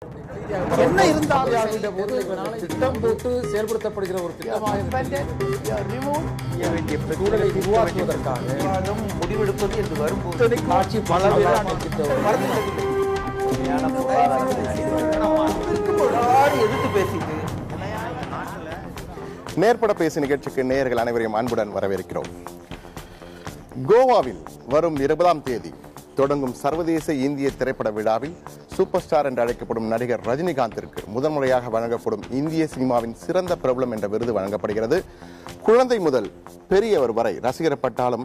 என்ன இருந்தாலும் திட்டம் போட்டு செயல்படுத்தப்படுகிற ஒரு சூழலை உருவாக்குவதற்காக முடிவெடுப்பது என்று வரும்போது ஆட்சி பல எதிர்த்து பேசிட்டு நேர்பட பேசி நிகழ்ச்சிக்கு நேயர்கள் அனைவரையும் அன்புடன் வரவேற்கிறோம். கோவாவில் வரும் 20ஆம் தேதி தொடங்கும் சர்வதேச இந்திய திரைப்பட விழாவில் சூப்பர் ஸ்டார் என்று அழைக்கப்படும் நடிகர் ரஜினிகாந்திற்கு முதன்முறையாக வழங்கப்படும் இந்திய சினிமாவின் சிறந்த பிரபலம் என்ற விருது வழங்கப்படுகிறது. குழந்தை முதல் பெரியவர் வரை ரசிகர் பட்டாளம்,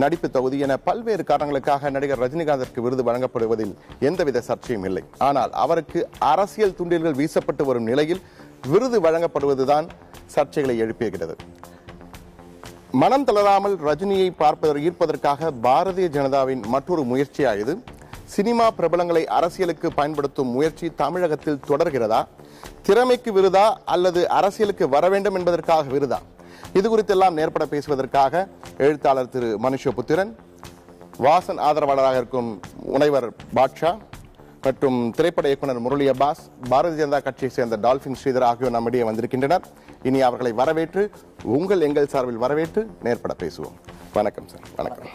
நடிப்பு தகுதி என பல்வேறு காரணங்களுக்காக நடிகர் ரஜினிகாந்திற்கு விருது வழங்கப்படுவதில் எந்தவித சர்ச்சையும் இல்லை. ஆனால் அவருக்கு அரசியல் துண்டில்கள் வீசப்பட்டு வரும் நிலையில் விருது வழங்கப்படுவதுதான் சர்ச்சைகளை எழுப்பியிருக்கிறது. மனம் தளராமல் ரஜினியை ஈர்ப்பதற்காக பாரதிய ஜனதாவின் மற்றொரு முயற்சியாகிறது. சினிமா பிரபலங்களை அரசியலுக்கு பயன்படுத்தும் முயற்சி தமிழகத்தில் தொடர்கிறதா? திறமைக்கு விருதா அல்லது அரசியலுக்கு வர வேண்டும் என்பதற்காக விருதா? இது குறித்தெல்லாம் நேர்பட பேசுவதற்காக எழுத்தாளர் திரு மனுஷபுத்திரன், வாசன் ஆதரவாளராக இருக்கும் முனைவர் பாட்ஷா மற்றும் திரைப்பட இயக்குனர் முரளி அப்பாஸ், பாரதிய ஜனதா கட்சியை சேர்ந்த டால்பின் ஸ்ரீதர் ஆகியோர் நம்மிடையே வந்திருக்கின்றனர். இனி அவர்களை வரவேற்று எங்கள் சார்பில் வரவேற்று நேர்பட பேசுவோம். வணக்கம் சார். வணக்கம்.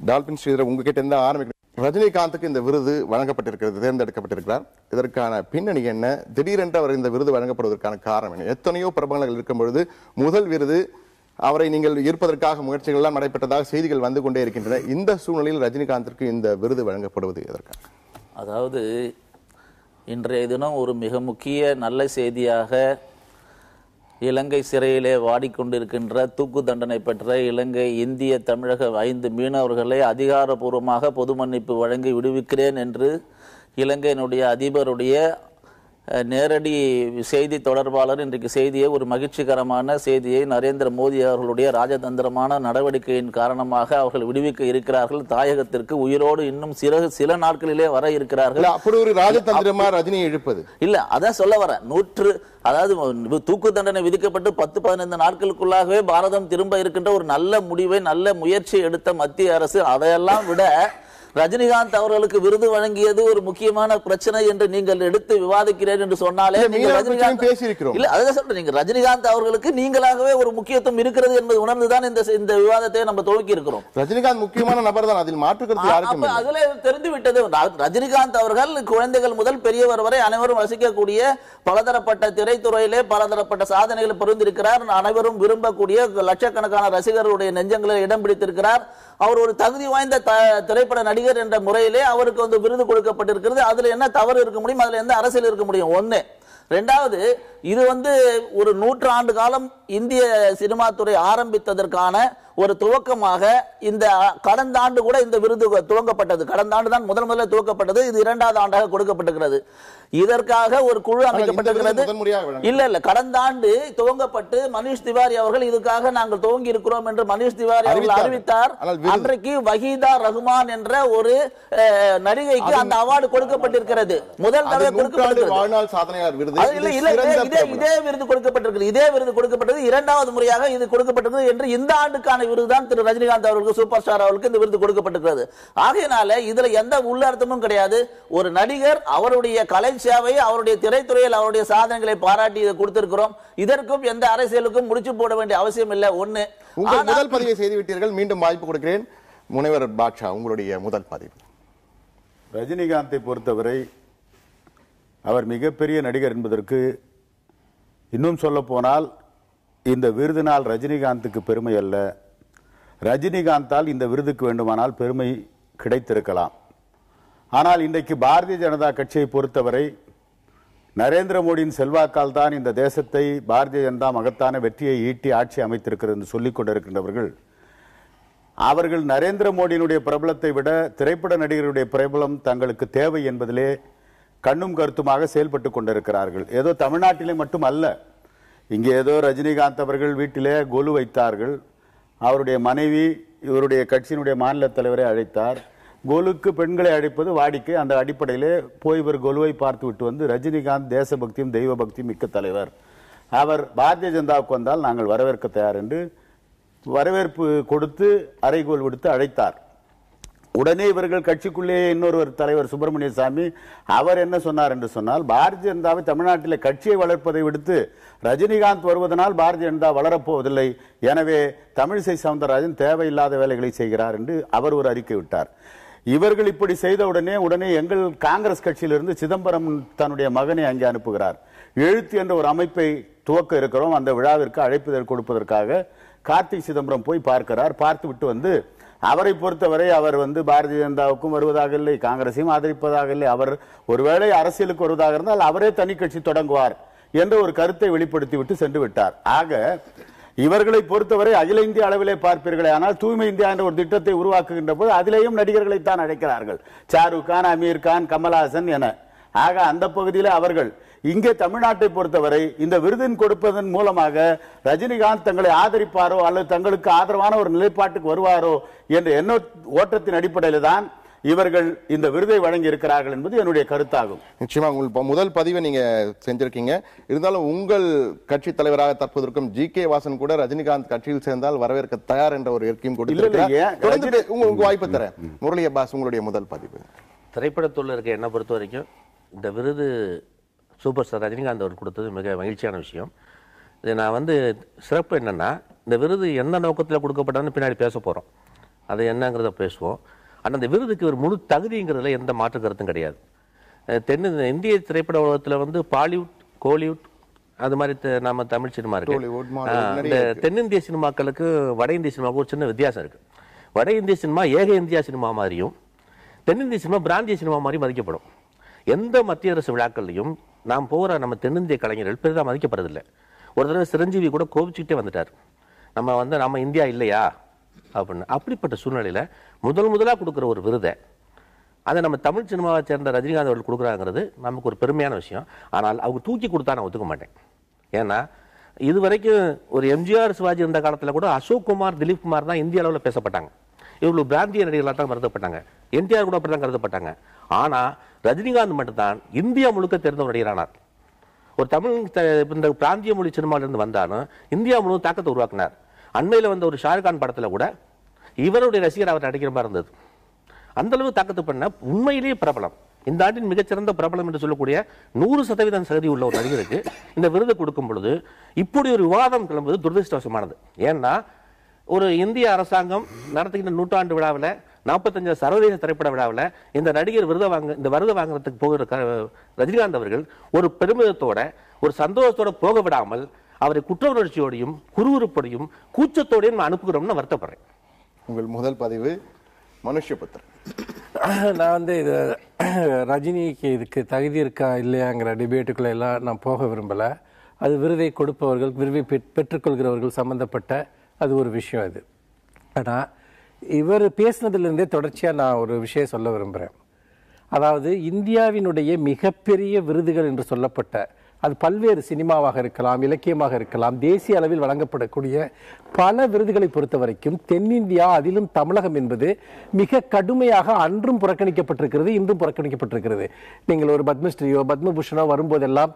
டால்பின் ஸ்ரீதர், உங்ககிட்ட இருந்து ஆரம்பிக்க. ரஜினிகாந்துக்கு இந்த விருது வழங்கப்பட்டிருக்கிறது, தேர்ந்தெடுக்கப்பட்டிருக்கிறார். இதற்கான பின்னணி என்ன? திடீரென்று அவர் இந்த விருது வழங்கப்படுவதற்கான காரணம் என்ன? எத்தனையோ பிரபலங்கள் இருக்கும் பொழுது முதல் விருது அவரை நீங்கள் ஈர்ப்பதற்காக முயற்சிகள் எல்லாம் நடைபெற்றதாக செய்திகள் வந்து கொண்டே இருக்கின்றன. இந்த சூழ்நிலையில் ரஜினிகாந்திற்கு இந்த விருது வழங்கப்படுவது எதற்காக? அதாவது இன்றைய தினம் ஒரு மிக முக்கிய நல்ல செய்தியாக இலங்கை சிறையிலே வாடிக்கொண்டிருக்கின்ற தூக்கு தண்டனை பெற்ற இலங்கை, இந்திய, தமிழக 5 மீனவர்களை அதிகாரப்பூர்வமாக பொது மன்னிப்பு வழங்கி விடுவிக்கிறேன் என்று இலங்கையினுடைய அதிபருடைய நேரடி செய்தி தொடர்பாளர் இன்றைக்கு செய்தியை, ஒரு மகிழ்ச்சிகரமான செய்தியை, நரேந்திர மோடி அவர்களுடைய ராஜதந்திரமான நடவடிக்கையின் காரணமாக அவர்கள் விடுவிக்க இருக்கிறார்கள். தாயகத்திற்கு உயிரோடு இன்னும் சில நாட்களிலே வர இருக்கிறார்கள். அப்படி ஒரு ராஜதந்திரமா ரஜினியை இழுப்பது இல்ல, அதான் சொல்ல வரேன். அதாவது தூக்கு தண்டனை விதிக்கப்பட்டு 10-15 நாட்களுக்குள்ளாகவே பாரதம் திரும்ப இருக்கின்ற ஒரு நல்ல முடிவை, நல்ல முயற்சி எடுத்த மத்திய அரசு, அதையெல்லாம் விட ரஜினிகாந்த் அவர்களுக்கு விருது வழங்கியது ஒரு முக்கியமான பிரச்சனை என்று நீங்கள் எடுத்து விவாதிக்கிறேன் என்று சொன்னாலே நீங்க ரஜினிகாந்த் அவர்களுக்கு நீங்களாகவே ஒரு முக்கியத்துவம் இருக்கிறது என்பது உணர்ந்துதான் இந்த விவாதத்தை நம்ம துவக்கி இருக்கிறோம். ரஜினிகாந்த் முக்கியமான நபர் தான், அதில் மாற்றுக்கிறது. அதுல தெரிந்து விட்டது. ரஜினிகாந்த் அவர்கள் குழந்தைகள் முதல் பெரியவர் வரை அனைவரும் வசிக்கக்கூடிய, பலதரப்பட்ட திரைத்துறையிலே பலதரப்பட்ட சாதனைகளை புரிந்திருக்கிறார். அனைவரும் விரும்பக்கூடிய லட்சக்கணக்கான ரசிகர்களுடைய நெஞ்சங்களில் இடம் பிடித்திருக்கிறார். அவர் ஒரு தகுதி வாய்ந்த திரைப்பட நடிகர் என்ற முறையிலே அவருக்கு விருது கொடுக்கப்பட்டிருக்கிறது. அதுல என்ன தவறு இருக்க முடியும்? அதுல எந்த அரசியல் இருக்க முடியும்? ஒண்ணு. ரெண்டாவது, இது ஒரு 100 ஆண்டு காலம் இந்திய சினிமா துறை ஆரம்பித்ததற்கான ஒரு துவக்கமாக இந்த கடந்த ஆண்டு கூட இந்த விருது துவங்கப்பட்டது. கடந்த ஆண்டு தான் முதல்ல துவக்கப்பட்டது. இது 2வது ஆண்டாக கொடுக்கப்பட்டிருக்கிறது. இதற்காக ஒரு குழு அமைக்கப்பட்டிருக்கிறது. இல்ல, கடந்த ஆண்டு துவங்கப்பட்டு மனிஷ் திவாரி அவர்கள் இதுக்காக நாங்கள் துவங்கி இருக்கிறோம் என்று மனிஷ் திவாரி அவர்கள் அறிவித்தார். அன்றைக்கு வஹீதா ரஹ்மான் என்ற ஒரு நடிகைக்கு அந்த அவார்டு கொடுக்கப்பட்டிருக்கிறது. முதல் தடவை கொடுக்கப்பட்டிருக்கிறது. இதே விருது கொடுக்கப்பட்டிருக்கிறது. இதே விருது கொடுக்கப்பட்டது 2வது முறையாக இது கொடுக்கப்பட்டிருக்கிறது என்று இந்த ஆண்டுக்கான விருதுதான் திரு ரஜினிகாந்த் அவர்களுக்கு, சூப்பர் ஸ்டார் அவர்களுக்கு இந்த விருது கொடுக்கப்பட்டிருக்கிறது. ஆகையினால இதுல எந்த உள்ளர்த்தமும் கிடையாது. ஒரு நடிகர் அவருடைய கலை சேவை, அவருடைய திரைத்துறையில் அவருடைய சாதனைகளை பாராட்டி இதை கொடுத்திருக்கிறோம். இதற்கும் எந்த அரசியலுக்கும் முடிச்சு போட வேண்டிய அவசியம் இல்லை. ஒண்ணு. உங்கள் முதல் பதிவை செய்து விட்டீர்கள். மீண்டும் வாய்ப்பு கொடுக்கிறேன். முனைவர் பாட்ஷா, உங்களுடைய முதல் பதிவு. ரஜினிகாந்தை பொறுத்தவரை அவர் மிகப்பெரிய நடிகர் என்பதற்கு இன்னும் சொல்ல போனால் இந்த விருதினால் ரஜினிகாந்துக்கு பெருமை அல்ல, ரஜினிகாந்தால் இந்த விருதுக்கு வேண்டுமானால் பெருமை கிடைத்திருக்கலாம். ஆனால் இன்றைக்கு பாரதிய ஜனதா கட்சியை பொறுத்தவரை நரேந்திர மோடியின் செல்வாக்கால் தான் இந்த தேசத்தை பாரதிய ஜனதா மகத்தான வெற்றியை ஈட்டி ஆட்சி அமைத்திருக்கிறது என்று சொல்லிக் கொண்டிருக்கின்றவர்கள், அவர்கள் நரேந்திர மோடியினுடைய பிரபலத்தை விட திரைப்பட நடிகருடைய பிரபலம் தங்களுக்கு தேவை என்பதிலே கண்ணும் கருத்துமாக செயல்பட்டு கொண்டிருக்கிறார்கள். ஏதோ தமிழ்நாட்டிலே மட்டும் அல்ல, இங்கே ஏதோ ரஜினிகாந்த் அவர்கள் வீட்டிலே கொலு வைத்தார்கள். அவருடைய மனைவி இவருடைய கட்சியினுடைய மாநில தலைவரை அழைத்தார். கோலுக்கு பெண்களை அழைப்பது வாடிக்கை. அந்த அடிப்படையிலே போய் இவர் கோலுவை பார்த்து விட்டு வந்து, ரஜினிகாந்த் தேசபக்தியும் தெய்வ பக்தியும் மிக்க தலைவர், அவர் பாரதிய ஜனதாவுக்கு வந்தால் நாங்கள் வரவேற்க தயார் என்று வரவேற்பு கொடுத்து அறைகோல் விடுத்து அழைத்தார். உடனே இவர்கள் கட்சிக்குள்ளேயே இன்னொரு தலைவர் சுப்பிரமணிய சாமி அவர் என்ன சொன்னார் என்று சொன்னால், பாரதிய ஜனதாவை தமிழ்நாட்டில் கட்சியை வளர்ப்பதை விடுத்து ரஜினிகாந்த் வருவதனால் பாரதிய ஜனதா வளரப்போவதில்லை, எனவே தமிழிசை சவுந்தரராஜன் தேவையில்லாத வேலைகளை செய்கிறார் என்று அவர் ஒரு அறிக்கை விட்டார். இவர்கள் இப்படி செய்த உடனே எங்கள் காங்கிரஸ் கட்சியிலிருந்து சிதம்பரம் தன்னுடைய மகனை அங்கே அனுப்புகிறார். எழுத்து என்ற ஒரு அமைப்பை துவக்க இருக்கிறோம், அந்த விழாவிற்கு அழைப்புதல் கொடுப்பதற்காக கார்த்திக் சிதம்பரம் போய் பார்க்கிறார். பார்த்து விட்டு வந்து அவரை பொறுத்தவரை அவர் பாரதிய ஜனதாவுக்கும் வருவதாக இல்லை, காங்கிரஸையும் ஆதரிப்பதாக இல்லை, அவர் ஒருவேளை அரசியலுக்கு வருவதாக இருந்தால் அவரே தனி கட்சி தொடங்குவார் என்ற ஒரு கருத்தை வெளிப்படுத்தி விட்டு சென்று விட்டார். ஆக இவர்களை பொறுத்தவரை அகில இந்திய அளவிலே பார்ப்பீர்களே, ஆனால் தூய்மை இந்தியா என்ற ஒரு திட்டத்தை உருவாக்குகின்ற போது அதிலேயும் நடிகர்களை தான் அழைக்கிறார்கள், ஷாருக் கான், அமீர் கான், கமல்ஹாசன் என. ஆக அந்த பகுதியில் அவர்கள். இங்கே தமிழ்நாட்டை பொறுத்தவரை இந்த விருதின் கொடுப்பதன் மூலமாக ரஜினிகாந்த் தங்களை ஆதரிப்பாரோ அல்லது தங்களுக்கு ஆதரவான ஒரு நிலைப்பாட்டுக்கு வருவாரோ என்ற எண்ண ஓட்டத்தின் அடிப்படையில் தான் இவர்கள் இந்த விருதை வழங்கி இருக்கிறார்கள் என்பது என்னுடைய கருத்தாகும். நிச்சயமா உங்கள் முதல் பதிவை நீங்க செஞ்சிருக்கீங்க. இருந்தாலும் உங்கள் கட்சி தலைவராக தற்போது இருக்கும் ஜி.கே. வாசன் கூட ரஜினிகாந்த் கட்சியில் சேர்ந்தால் வரவேற்க தயார் என்ற ஒரு இயற்கையும் கொடுத்திருக்கிறார். உங்களுக்கு வாய்ப்பு தரேன். முரளி அப்பாஸ், உங்களுடைய முதல் பதிவு. திரைப்படத்துள்ள இருக்க என்னை பொறுத்த வரைக்கும் இந்த விருது சூப்பர் ஸ்டார் ரஜினிகாந்த் அவர் கொடுத்தது மிக மகிழ்ச்சியான விஷயம். இது நான் சிறப்பு என்னன்னா, இந்த விருது எந்த நோக்கத்தில் கொடுக்கப்பட்டதுன்னு பின்னாடி பேச போகிறோம், அது என்னங்கிறத பேசுவோம். ஆனால் அந்த விருதுக்கு ஒரு முழு தகுதிங்கிறதுல எந்த மாற்று கருத்தும் கிடையாது. இந்திய திரைப்பட உலகத்தில் பாலிவுட், கோலிவுட், அது மாதிரி நம்ம தமிழ் சினிமா இருக்கு. இந்த தென்னிந்திய சினிமாக்களுக்கு வட இந்திய சினிமாவுக்கு ஒரு சின்ன வித்தியாசம் இருக்கு. வட இந்திய சினிமா ஏக இந்தியா சினிமா மாதிரியும், தென்னிந்திய சினிமா பிராந்திய சினிமா மாதிரியும் மதிக்கப்படும். எந்த மத்திய அரசு விழாக்கள்லையும் நாம் போகிற நம்ம தென்னிந்திய கலைஞர்கள் பெரிதாக மதிக்கப்படுறதில்லை. ஒரு தடவை சிரஞ்சீவி கூட கோபிச்சுக்கிட்டே வந்துட்டார், நம்ம இந்தியா இல்லையா அப்படின்னு. அப்படிப்பட்ட சூழ்நிலையில் முதலாக கொடுக்குற ஒரு விருதை அதை நம்ம தமிழ் சினிமாவை சேர்ந்த ரஜினிகாந்த் அவர்கள் கொடுக்குறாங்கிறது நமக்கு ஒரு பெருமையான விஷயம். ஆனால் அவங்க தூக்கி கொடுத்தா நான் ஒத்துக்க மாட்டேன். ஏன்னா இது வரைக்கும் ஒரு எம்ஜிஆர், சிவாஜி இருந்த காலத்தில் கூட அசோக் குமார், திலீப் குமார் தான் இந்திய அளவில் பேசப்பட்டாங்க. இவ்வளவு பிராந்திய நடிகர்களாக தான் கருதப்பட்டாங்க. என்டிஆர் கூட அப்படி தான் கருதப்பட்டாங்க. ஆனால் ரஜினிகாந்த் மட்டும்தான் இந்தியா முழுக்க தெரிந்த ஒரு நடிகரானார். ஒரு தமிழ் இந்த பிராந்திய மொழி சினிமாவிலிருந்து வந்தாலும் இந்தியா முழுவதும் தாக்கத்தை உருவாக்கினார். அண்மையில் வந்த ஒரு ஷாருக்கான் படத்தில் கூட இவருடைய ரசிகர் அவர் நடிக்கிற மாதிரி இருந்தது. அந்த அளவு தாக்கத்து பண்ண உண்மையிலேயே பிரபலம், இந்த ஆண்டின் மிகச்சிறந்த பிரபலம் என்று சொல்லக்கூடிய 100% சதவீதி உள்ள ஒரு நடிகருக்கு இந்த விருது கொடுக்கும் பொழுது இப்படி ஒரு விவாதம் கிளம்புவது துரதிருஷ்டவசமானது. ஏன்னா ஒரு இந்திய அரசாங்கம் நடத்துகின்ற நூற்றாண்டு விழாவில், 45 சர்வதேச திரைப்பட விழாவில் இந்த நடிகர் இந்த விருதை வாங்குறதுக்கு போகிற ரஜினிகாந்த் அவர்கள் ஒரு பெருமிதத்தோட, ஒரு சந்தோஷத்தோட போக விடாமல் அவரை குற்ற உணர்ச்சியோடையும் குறுகுறுப்போடையும் கூச்சத்தோடையும் நான் அனுப்புகிறோம்னு வருத்தப்படுறேன். உங்கள் முதல் பதிவு மனுஷபுத்திரன். நான் இது ரஜினிக்கு இதுக்கு தகுதி இருக்கா இல்லையாங்கிற டிபேட்டுக்குள்ள எல்லாம் நான் போக விரும்பலை. அது விருதை கொடுப்பவர்கள், விருதை பெற்றுக்கொள்கிறவர்கள் சம்பந்தப்பட்ட அது ஒரு விஷயம். அது ஆனால் இவர் பேசினதுலேருந்தே தொடர்ச்சியாக நான் ஒரு விஷயம் சொல்ல விரும்புகிறேன். அதாவது இந்தியாவினுடைய மிகப்பெரிய விருதுகள் என்று சொல்லப்பட்ட, அது பல்வேறு சினிமாவாக இருக்கலாம், இலக்கியமாக இருக்கலாம், தேசிய அளவில் வழங்கப்படக்கூடிய பல விருதுகளை பொறுத்த வரைக்கும் தென்னிந்தியா, அதிலும் தமிழகம் என்பது மிக கடுமையாக அன்றும் புறக்கணிக்கப்பட்டிருக்கிறது, இன்றும் புறக்கணிக்கப்பட்டிருக்கிறது. நீங்கள் ஒரு பத்மஸ்ரீயோ பத்மபூஷனோ வரும்போதெல்லாம்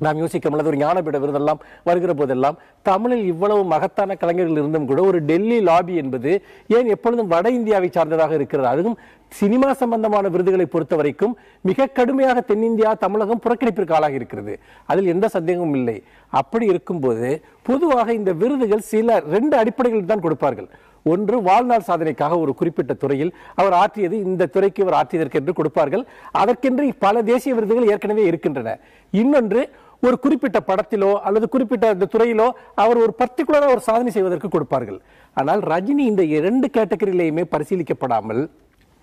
நாம் யோசிக்க முடியாது. ஒரு ஞானபீட விருதெல்லாம் வருகிற போதெல்லாம் தமிழில் இவ்வளவு மகத்தான கலைஞர்கள் இருந்தும் கூட ஒரு டெல்லி லாபி என்பது ஏன் எப்பொழுதும் வட இந்தியாவை சார்ந்ததாக இருக்கிறது. அதுவும் சினிமா சம்பந்தமான விருதுகளை பொறுத்த வரைக்கும் மிக கடுமையாக தென்னிந்தியா, தமிழகம் புறக்கணிப்பிற்கு ஆளாகி இருக்கிறது. அதில் எந்த சந்தேகமும் இல்லை. அப்படி இருக்கும்போது பொதுவாக இந்த விருதுகள் சில 2 அடிப்படைகளில் தான் கொடுப்பார்கள். ஒன்று, வாழ்நாள் சாதனைக்காக ஒரு குறிப்பிட்ட துறையில் அவர் ஆற்றியது, இந்த துறைக்கு அவர் ஆற்றியதற்கு என்று கொடுப்பார்கள். அதற்கென்று பல தேசிய விருதுகள் ஏற்கனவே இருக்கின்றன. இன்னொன்று, ஒரு குறிப்பிட்ட படத்திலோ அல்லது குறிப்பிட்ட இந்த துறையிலோ அவர் ஒரு பர்டிகுலரா ஒரு சாதனை செய்வதற்கு கொடுப்பார்கள். ஆனால் ரஜினி இந்த 2 கேட்டகரியிலையுமே பரிசீலிக்கப்படாமல்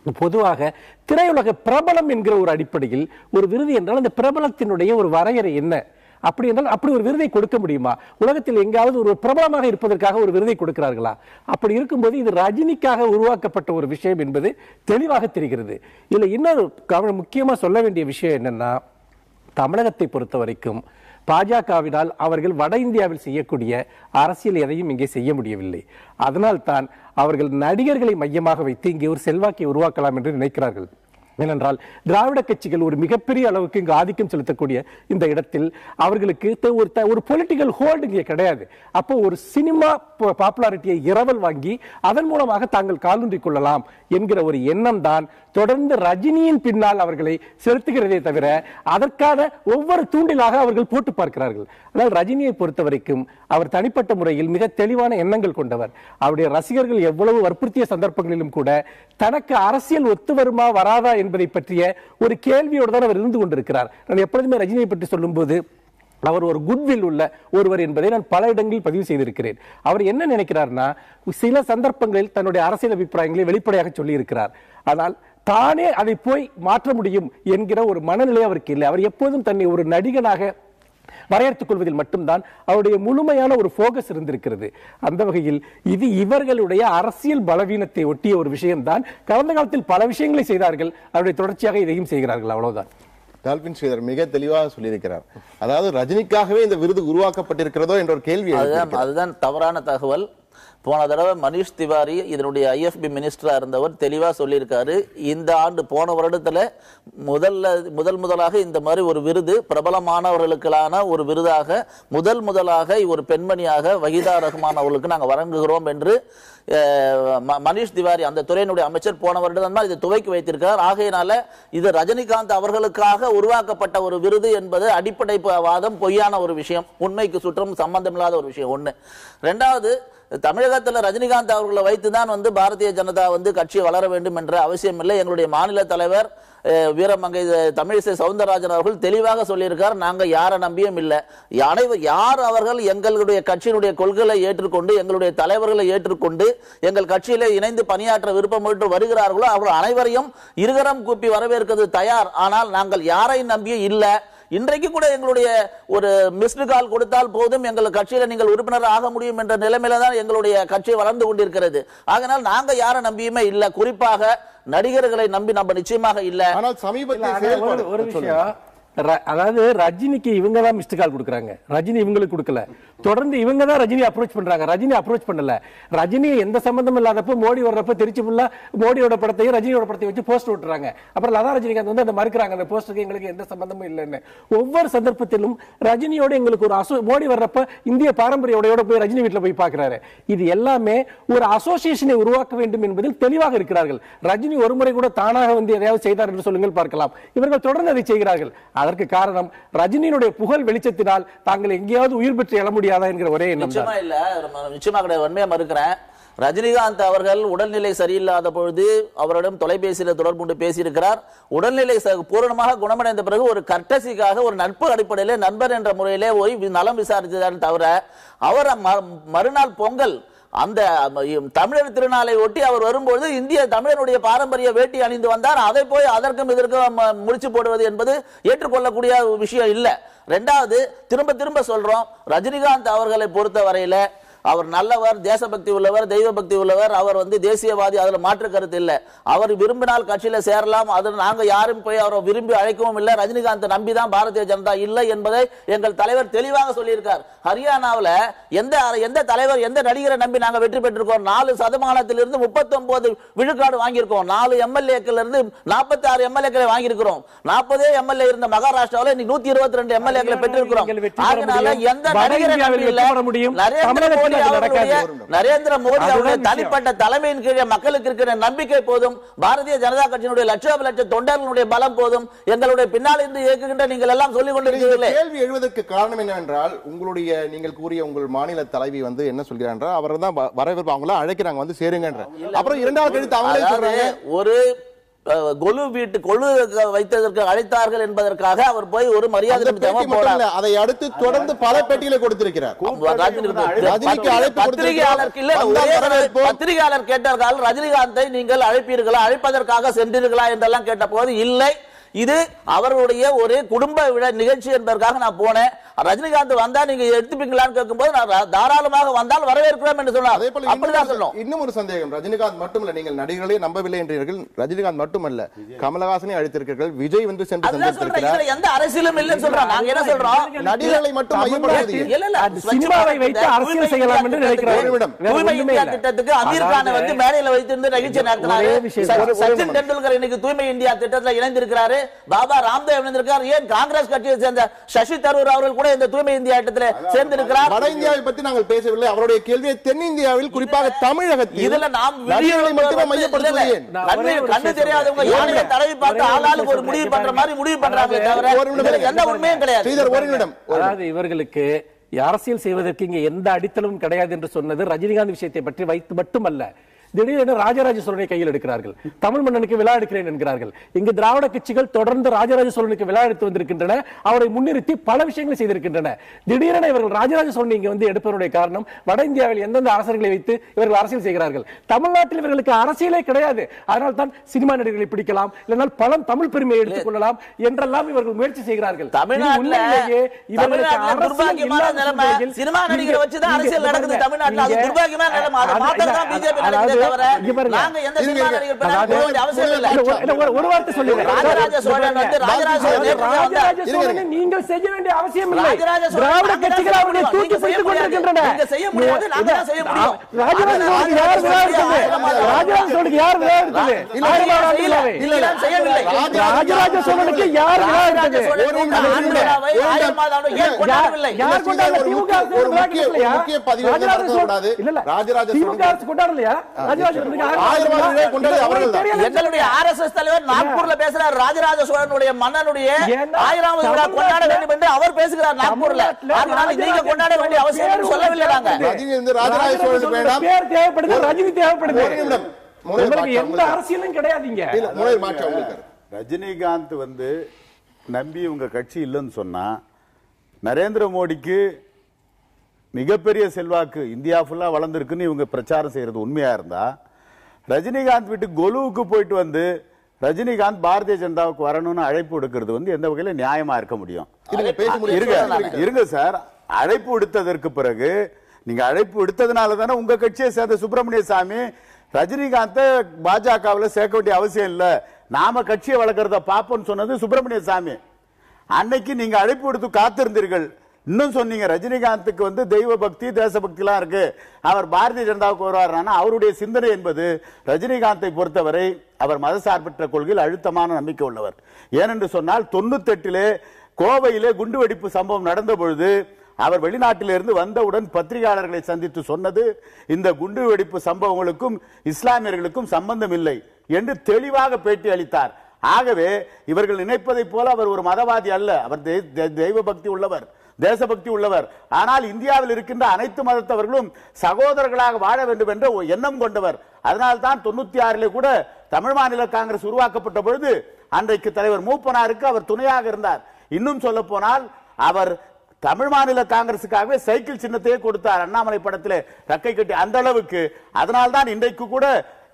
பொதுவாக திரையுலக பிரபலம் என்கிற ஒரு அடிப்படையில் ஒரு விருது என்றால் அந்த பிரபலத்தினுடைய ஒரு வரையறை என்ன, அப்படி என்றால் அப்படி ஒரு விருதை கொடுக்க முடியுமா? உலகத்தில் எங்காவது ஒரு பிரபலமாக இருப்பதற்காக ஒரு விருதை கொடுக்கிறார்களா? அப்படி இருக்கும்போது இது ரஜினிக்காக உருவாக்கப்பட்ட ஒரு விஷயம் என்பது தெளிவாக தெரிகிறது. இதுல இன்னொரு முக்கியமா சொல்ல வேண்டிய விஷயம் என்னன்னா, தமிழகத்தை பொறுத்த வரைக்கும் பாஜகவினால் அவர்கள் வட இந்தியாவில் செய்யக்கூடிய அரசியல் எதையும் இங்கே செய்ய முடியவில்லை. அதனால் தான் அவர்கள் நடிகர்களை மையமாக வைத்து இங்கே ஒரு செல்வாக்கை உருவாக்கலாம் என்று நினைக்கிறார்கள். ஏனென்றால் திராவிட கட்சிகள் ஒரு மிகப்பெரிய அளவுக்கு இங்கு ஆதிக்கம் செலுத்தக்கூடிய இந்த இடத்தில் அவர்களுக்கு ஒரு பொலிட்டிக்கல் ஹோல்டு இங்கே கிடையாது. அப்போ ஒரு சினிமா பாப்புலாரிட்டியை இரவல் வாங்கி அதன் மூலமாக தாங்கள் காலூன்றிக் கொள்ளலாம் என்கிற ஒரு எண்ணம் தான் தொடர்ந்து ரஜினியின் பின்னால் அவர்களை செலுத்துகிறதே தவிர அதற்கான ஒவ்வொரு தூண்டிலாக அவர்கள் போட்டு பார்க்கிறார்கள். ஆனால் ரஜினியை பொறுத்த வரைக்கும் அவர் தனிப்பட்ட முறையில் மிக தெளிவான எண்ணங்கள் கொண்டவர். அவருடைய ரசிகர்கள் எவ்வளவு வற்புறுத்திய சந்தர்ப்பங்களிலும் கூட தனக்கு அரசியல் ஒத்து வருமா வராதா என்பதை பற்றிய ஒரு கேள்வியோடு தான் அவர் இருந்து கொண்டிருக்கிறார். நான் எப்பொழுதுமே ரஜினியை பற்றி சொல்லும் போது அவர் ஒரு குட்வில் உள்ள ஒருவர் என்பதை நான் பல இடங்களில் பதிவு செய்திருக்கிறேன். அவர் என்ன நினைக்கிறார்னா, சில சந்தர்ப்பங்களில் தன்னுடைய அரசியல் அபிப்பிராயங்களை வெளிப்படையாக சொல்லி இருக்கிறார். ஆனால் தானே அதை போய் மாற்ற முடியும் என்கிற ஒரு மனநிலை அவருக்கு இல்லை. அவர் எப்போதும் தன்னை ஒரு நடிகனாக வரையறுத்துக் கொள்வதில் மட்டும்தான் அவருடைய முழுமையான ஒரு போக்கஸ் இருந்திருக்கிறது. அந்த வகையில் இது இவர்களுடைய அரசியல் பலவீனத்தை ஒட்டிய ஒரு விஷயம்தான். கடந்த காலத்தில் பல விஷயங்களை செய்தார்கள், அவருடைய தொடர்ச்சியாக இதையும் செய்கிறார்கள், அவ்வளவுதான். டால்பின் ஸ்ரீதர் மிக தெளிவாக சொல்லியிருக்கிறார். அதாவது ரஜினிக்காகவே இந்த விருது உருவாக்கப்பட்டிருக்கிறதோ என்ற ஒரு கேள்வி. அதுதான் தவறான தகவல். போன தடவை மனிஷ் திவாரி இதனுடைய IFB மினிஸ்டரா இருந்தவர் தெளிவா சொல்லியிருக்காரு, இந்த ஆண்டு போன வருடத்துல முதலாக இந்த மாதிரி ஒரு விருது பிரபலமானவர்களுக்கான ஒரு விருதாக முதலாக ஒரு பெண்மணியாக வஹீதா ரஹ்மான் அவர்களுக்கு நாங்கள் வழங்குகிறோம் என்று மனிஷ் திவாரி அந்த துறையினுடைய அமைச்சர் போன வருடம் தான் இதை துவக்கி வைத்திருக்கிறார். ஆகையினால இது ரஜினிகாந்த் அவர்களுக்காக உருவாக்கப்பட்ட ஒரு விருது என்பது அடிப்படை வாதம், பொய்யான ஒரு விஷயம், உண்மைக்கு சுற்றம் சம்பந்தமில்லாத ஒரு விஷயம் ஒண்ணு. ரெண்டாவது, தமிழகத்தில் ரஜினிகாந்த் அவர்களை வைத்துதான் பாரதிய ஜனதா கட்சி வளர வேண்டும் என்ற அவசியம் இல்லை. எங்களுடைய மாநில தலைவர் வீரமங்கை தமிழிசை சவுந்தரராஜன் அவர்கள் தெளிவாக சொல்லியிருக்கார், நாங்க யாரை நம்பியும் இல்லை, யார் அவர்கள் எங்களுடைய கட்சியினுடைய கொள்கைகளை ஏற்றுக்கொண்டு எங்களுடைய தலைவர்களை ஏற்றுக்கொண்டு எங்கள் கட்சியிலே இணைந்து பணியாற்ற விருப்பம் வருகிறார்களோ அவர்கள் அனைவரையும் இருகரம் கூப்பி வரவேற்கிறது தயார். ஆனால் நாங்கள் யாரையும் நம்பியே இல்லை. இன்றைக்கு கூட எங்களுடைய ஒரு மிஸ்டு கால் கொடுத்தால் போதும் எங்கள் கட்சியில நீங்கள் உறுப்பினர் ஆக முடியும் என்ற நிலைமையில தான் எங்களுடைய கட்சி வளர்ந்து கொண்டிருக்கிறது. ஆகையால் நாங்க யாரை நம்பியுமே இல்ல, குறிப்பாக நடிகர்களை நம்பி நம்ம நிச்சயமாக இல்ல. ஆனால் சமீபத்தில் ஒரு விஷயம், அதாவது ரஜினிக்கு இவங்க தான் மிஸ்டு கால் கொடுக்குறாங்க, ரஜினி இவங்களுக்கு கொடுக்கல. தொடர்ந்து இவங்க தான் ரஜினி அப்ரோச் பண்றாங்க, ரஜினி அப்ரோச் பண்ணல. ரஜினி எந்த சம்பந்தம் இல்லாதப்ப மோடி வர்றப்ப திருச்சி ஃபுல்லா மோடியோட படத்தையும் ரஜினியோட படத்தையும் வச்சு போஸ்டர் விட்டுறாங்க. அப்புறம் லதா ரஜினிகாந்த் அந்த மறுக்கிறாங்க, அந்த போஸ்டருக்கு எங்களுக்கு எந்த சம்பந்தமும் இல்லைன்னு. ஒவ்வொரு சந்தர்ப்பத்திலும் ரஜினியோட எங்களுக்கு ஒரு மோடி வர்றப்ப இந்திய பாரம்பரிய உடையோட போய் ரஜினி வீட்டில் போய் பார்க்கிறாரு. இது எல்லாமே ஒரு அசோசியேஷனை உருவாக்க வேண்டும் என்பதில் தெளிவாக இருக்கிறார்கள். ரஜினி ஒரு முறை கூட தானாக எதையாவது செய்தார் என்று சொல்லுங்கள் பார்க்கலாம். இவர்கள் தொடர்ந்து அதை செய்கிறார்கள். அதற்கு காரணம் ரஜினியினுடைய புகழ் வெளிச்சத்தினால் தாங்கள் எங்கேயாவது உயிர் பெற்று எழ முடியாதா என்கிற ஒரே எண்ணம். நிச்சயமா இல்ல, நிச்சயமா கிடையாது, உண்மையா மறுக்கிறேன். ரஜினிகாந்த் அவர்கள் உடல்நிலை சரியில்லாத பொழுது அவரிடம் தொலைபேசியில் தொடர்பு கொண்டு பேசியிருக்கிறார். உடல்நிலை பூரணமாக குணமடைந்த பிறகு ஒரு கர்டசிக்காக ஒரு நட்பு அடிப்படையிலே நண்பர் என்ற முறையிலே போய் நலம் விசாரித்ததால் தவிர அவர் மறுநாள் பொங்கல் அந்த தமிழர் திருநாளை ஒட்டி அவர் வரும்போது இந்திய தமிழருடைய பாரம்பரிய வேட்டி அணிந்து வந்தார். அதை போய் அதற்கும் இதற்கும் முடிச்சு போடுவது என்பது ஏற்றுக்கொள்ளக்கூடிய விஷயம் இல்ல. ரெண்டாவது, திரும்ப சொல்றோம், ரஜினிகாந்த் அவர்களை பொறுத்த வரையில அவர் நல்லவர், தேசபக்தி உள்ளவர், தெய்வ பக்தி உள்ளவர், அவர் தேசியவாதி, அதுல மாற்று கருத்து இல்லை. அவர் விரும்பினால் கட்சியில சேரலாம், அது நாங்க யாரும் போய் அவரை விரும்பி அழைக்கவும் இல்லை. ரஜினிகாந்த் நம்பிதான் பாரதிய ஜனதா இல்லை என்பதை எங்கள் தலைவர் தெளிவாக சொல்லியிருக்கார். ஹரியானாவில் எந்த தலைவர் எந்த நடிகரை நம்பி நாங்க வெற்றி பெற்றிருக்கோம்? 4% 39 விழுக்காடு வாங்கியிருக்கோம். 4 எம்எல்ஏக்கள் இருந்து 46 எம்எல்ஏக்களை வாங்கியிருக்கிறோம். 40 எம்எல்ஏ இருந்த மகாராஷ்டிராவில் 122 எம்எல்ஏக்களை பெற்றிருக்கிறோம். அதனால எந்த நடிகரை நம்பி இல்லை, நரேந்திர மோடி அவருடைய தனிப்பட்ட தலைமையின் கீழே மக்களுக்கு இருக்கிற நம்பிக்கை போதும், பாரதிய ஜனதா கட்சியினுடைய லட்ச தொண்டர்களுடைய பலம் போதும், எங்களுடைய பின்னால் இருந்து இயக்குகின்ற நீங்கள் எல்லாம் சொல்லிக் கொண்டிருக்கிறீர்கள். கேள்வி எழுவதற்கு காரணம் என்னவென்றால், நீங்கள் கூறிய உங்கள் மாநில தலைவி என்ன சொல்கிறார், அவர் தான் வரவேற்பு, அவங்கள அழைக்கிறாங்க சேருங்கன்ற. அப்புறம் 2 நாள் கழித்து அவங்களே சொல்றாங்க ஒரு கொலு வைத்ததற்கு அழைத்தார்கள் என்பதற்காக அவர் போய் ஒரு மரியாதை போறார். அதை அடுத்து தொடர்ந்து பல பெட்டிகளை கொடுத்திருக்கிறார். பத்திரிகையாளர் கேட்டார்கள், ரஜினிகாந்தை நீங்கள் அழைப்பீர்களா, அழைப்பதற்காக சென்றீர்களா என்றெல்லாம் கேட்ட போது இல்லை, இது அவர்களுடைய ஒரு குடும்ப நிகழ்ச்சி என்பதற்காக நான் போனேன். ரஜினிகாந்த் வந்தா நீங்க எடுத்துப்பீங்களான்னு கேட்கும்போது நான் தாராளமாக வந்தால் வரவேற்கிறோம் என்று சொன்னார். அதே போல அப்படிதான் சொல்லும். இன்னும் ஒரு சந்தேகம், ரஜினிகாந்த் மட்டுமல்ல, நீங்கள் நடிகர்களே நம்பவில்லை என்றீர்கள். ரஜினிகாந்த் மட்டுமல்ல, கமலஹாசனை அழைத்திருக்கிறீர்கள், விஜய் வந்து சென்று சந்தித்திருக்கிறார். எந்த அரசியலும் இல்லைன்னு சொல்றோம். நாங்க என்ன சொல்றோம், நடிகர்களை மட்டும் மையப்படுத்தி சினிமாவை வைத்து அரசியல் செய்யலாம் என்று நினைக்கிறேன். தூய்மை இந்தியா திட்டத்துக்கு அமீர் கானை வந்து மேடையில வைத்திருந்து நிகழ்ச்சி நடத்தினாரு. சச்சின் டெண்டுல்கர் இன்னைக்கு தூய்மை இந்தியா திட்டத்தில் இணைந்திருக்கிறாரு. பாபா ராம்தேவ் இணைந்திருக்கிறார். ஏன் காங்கிரஸ் கட்சியை சேர்ந்த சசி தரூர் அவர்கள் கூட இந்த தூய்மை இந்தியா திட்டத்தில் சேர்ந்திருக்கிறார். வட இந்தியாவை பத்தி நாங்கள் பேசவில்லை. அவருடைய கேள்வியை தென்னிந்தியாவில் குறிப்பாக தமிழகத்தில் இதுல நாம் நடிகர்களை மட்டுமே மையப்படுத்துவதேன். கண்ணு தெரியாதவங்க யாரையும் தடவி பார்த்து ஆளாளுக்கு ஒரு முடிவு பண்ற மாதிரி முடிவு பண்றாங்க தவிர எந்த உண்மையும் கிடையாது. அதாவது இவர்களுக்கு அரசியல் செய்வதற்கு இங்க எந்த அடித்தளமும் கிடையாது என்று சொன்னது ரஜினிகாந்த் விஷயத்தை பற்றி வைத்து மட்டுமல்ல, திடீரென ராஜராஜ சோழனை கையில் எடுக்கிறார்கள். தமிழ் மன்னனுக்கு விழா எடுக்கிறேன் என்கிறார்கள். இங்கு திராவிட கட்சிகள் தொடர்ந்து ராஜராஜ சோழனுக்கு விழா எடுத்து வந்திருக்கின்றன. அவரை முன்னிறுத்தி பல விஷயங்களை செய்திருக்கின்றன. திடீரென இவர்கள் ராஜராஜ சோழனை இங்க வந்து எடுப்பதனுடைய காரணம் வட இந்தியாவில் எந்தெந்த அரசர்களை வைத்து இவர்கள் அரசியல் செய்கிறார்கள். தமிழ்நாட்டில் இவர்களுக்கு அரசியலே கிடையாது. அதனால் தான் சினிமா நடிகர்களை பிடிக்கலாம், இல்லைனால் பல தமிழ் பெருமையை எடுத்துக் கொள்ளலாம் என்றெல்லாம் இவர்கள் முயற்சி செய்கிறார்கள். தமிழ்நாட்டிலேயே துர்பாகியமான நிலைமை சினிமா நடிகரை வச்சுதான் அரசியல் நடக்குது. தமிழ்நாட்டில் அது துர்பாகியமான நிலைமை. அதை மாத்ததான் பிஜேபி நடக்குது. ஒரு வார்த்தை சொல்லுங்க. ராஜராஜ சோழன் வந்து ராஜராஜ சோழனை நீங்கள் செய்ய வேண்டிய அவசியம் இல்லை. திராவிட கட்சிகள் அவர்களை தூக்கி பிடித்துக் கொண்டிருக்கின்றன. செய்ய முடியாது, நாங்க தான் செய்ய முடியும். ராஜராஜ சோழனுக்கு யார் விழா எடுத்தது? ராஜராஜ சோழனுக்கு யார் விழா எடுத்தது? இல்ல செய்யவில்லை. ராஜராஜ சோழனுக்கு யார் விழா எடுத்தது? யார் கொண்டாடல? திமுக கொண்டாடலையா? எங்களுடைய RSS தலைவர் நாக்பூர்ல பேசுறார். ராஜராஜ சோழனுடைய மன்னனுடைய 1000வது விழா கொண்டாட வேண்டும் என்று அவர் பேசுகிறார் நாக்பூர்ல. அதனால நீங்க கொண்டாட வேண்டிய அவசியம் சொல்லவில்லை. நாங்க ராஜராஜ சோழனுக்கு வேண்டாம், பேர் தேவைப்படுது, ரஜினி தேவைப்படுது. உங்களுக்கு எந்த அரசியலும் கிடையாதுங்க. ரஜினிகாந்த் வந்து நம்பி உங்க கட்சி இல்லைன்னு சொன்னா, நரேந்திர மோடிக்கு மிகப்பெரிய செல்வாக்கு இந்தியா ஃபுல்லா வளர்ந்துருக்குன்னு இவங்க பிரச்சாரம் செய்யறது உண்மையா இருந்தா, ரஜினிகாந்த் வீட்டு கொலுவுக்கு போயிட்டு வந்து ரஜினிகாந்த் பாரதிய ஜனதாவுக்கு வரணும்னு அழைப்பு விடுக்கிறது வந்து எந்த வகையில நியாயமா இருக்க முடியும்? இருங்க சார், அழைப்பு விடுத்ததற்கு பிறகு நீங்க அழைப்பு விடுத்ததுனால தானே உங்க கட்சியை சேர்ந்த சுப்பிரமணிய சாமி ரஜினிகாந்த் பாஜகவில் சேர்க்க வேண்டிய அவசியம் இல்ல, நாம கட்சியை வளர்க்கறத பாப்போம்னு சொன்னது சுப்பிரமணிய சாமி. அன்னைக்கு நீங்க அழைப்பு விடுத்து காத்திருந்தீர்கள். இன்னும் சொன்னீங்க ரஜினிகாந்துக்கு வந்து தெய்வ பக்தி தேசபக்தி எல்லாம் இருக்கு, அவர் பாரதிய ஜனதாவுக்கு வருவார். அவருடைய சிந்தனை என்பது ரஜினிகாந்தை பொறுத்தவரை அவர் மதசார்பற்ற கொள்கையில் அழுத்தமான நம்பிக்கை உள்ளவர். ஏனென்று சொன்னால் 98 கோவையிலே குண்டுவெடிப்பு சம்பவம் நடந்த பொழுது அவர் வெளிநாட்டிலிருந்து வந்தவுடன் பத்திரிகையாளர்களை சந்தித்து சொன்னது, இந்த குண்டுவெடிப்பு சம்பவங்களுக்கும் இஸ்லாமியர்களுக்கும் சம்பந்தம் இல்லை என்று தெளிவாக பேட்டி அளித்தார். ஆகவே இவர்கள் நினைப்பதை போல அவர் ஒரு மதவாதி அல்ல, அவர் தெய்வ பக்தி உள்ளவர், தேசபக்தி உள்ளவர். ஆனால் இந்தியாவில் இருக்கின்ற அனைத்து மதத்தவர்களும் சகோதரர்களாக வாழ வேண்டும் என்ற எண்ணம் கொண்டவர். அதனால்தான் 96 கூட தமிழ் மாநில காங்கிரஸ் உருவாக்கப்பட்ட பொழுது அன்றைக்கு தலைவர் மூப்பனாருக்கு அவர் துணையாக இருந்தார். இன்னும் சொல்ல போனால் அவர் தமிழ் மாநில காங்கிரசுக்காகவே சைக்கிள் சின்னத்தையே கொடுத்தார் அண்ணாமலை படத்திலே ரக்கை கட்டி, அந்த அளவுக்கு. அதனால்தான் இன்றைக்கு கூட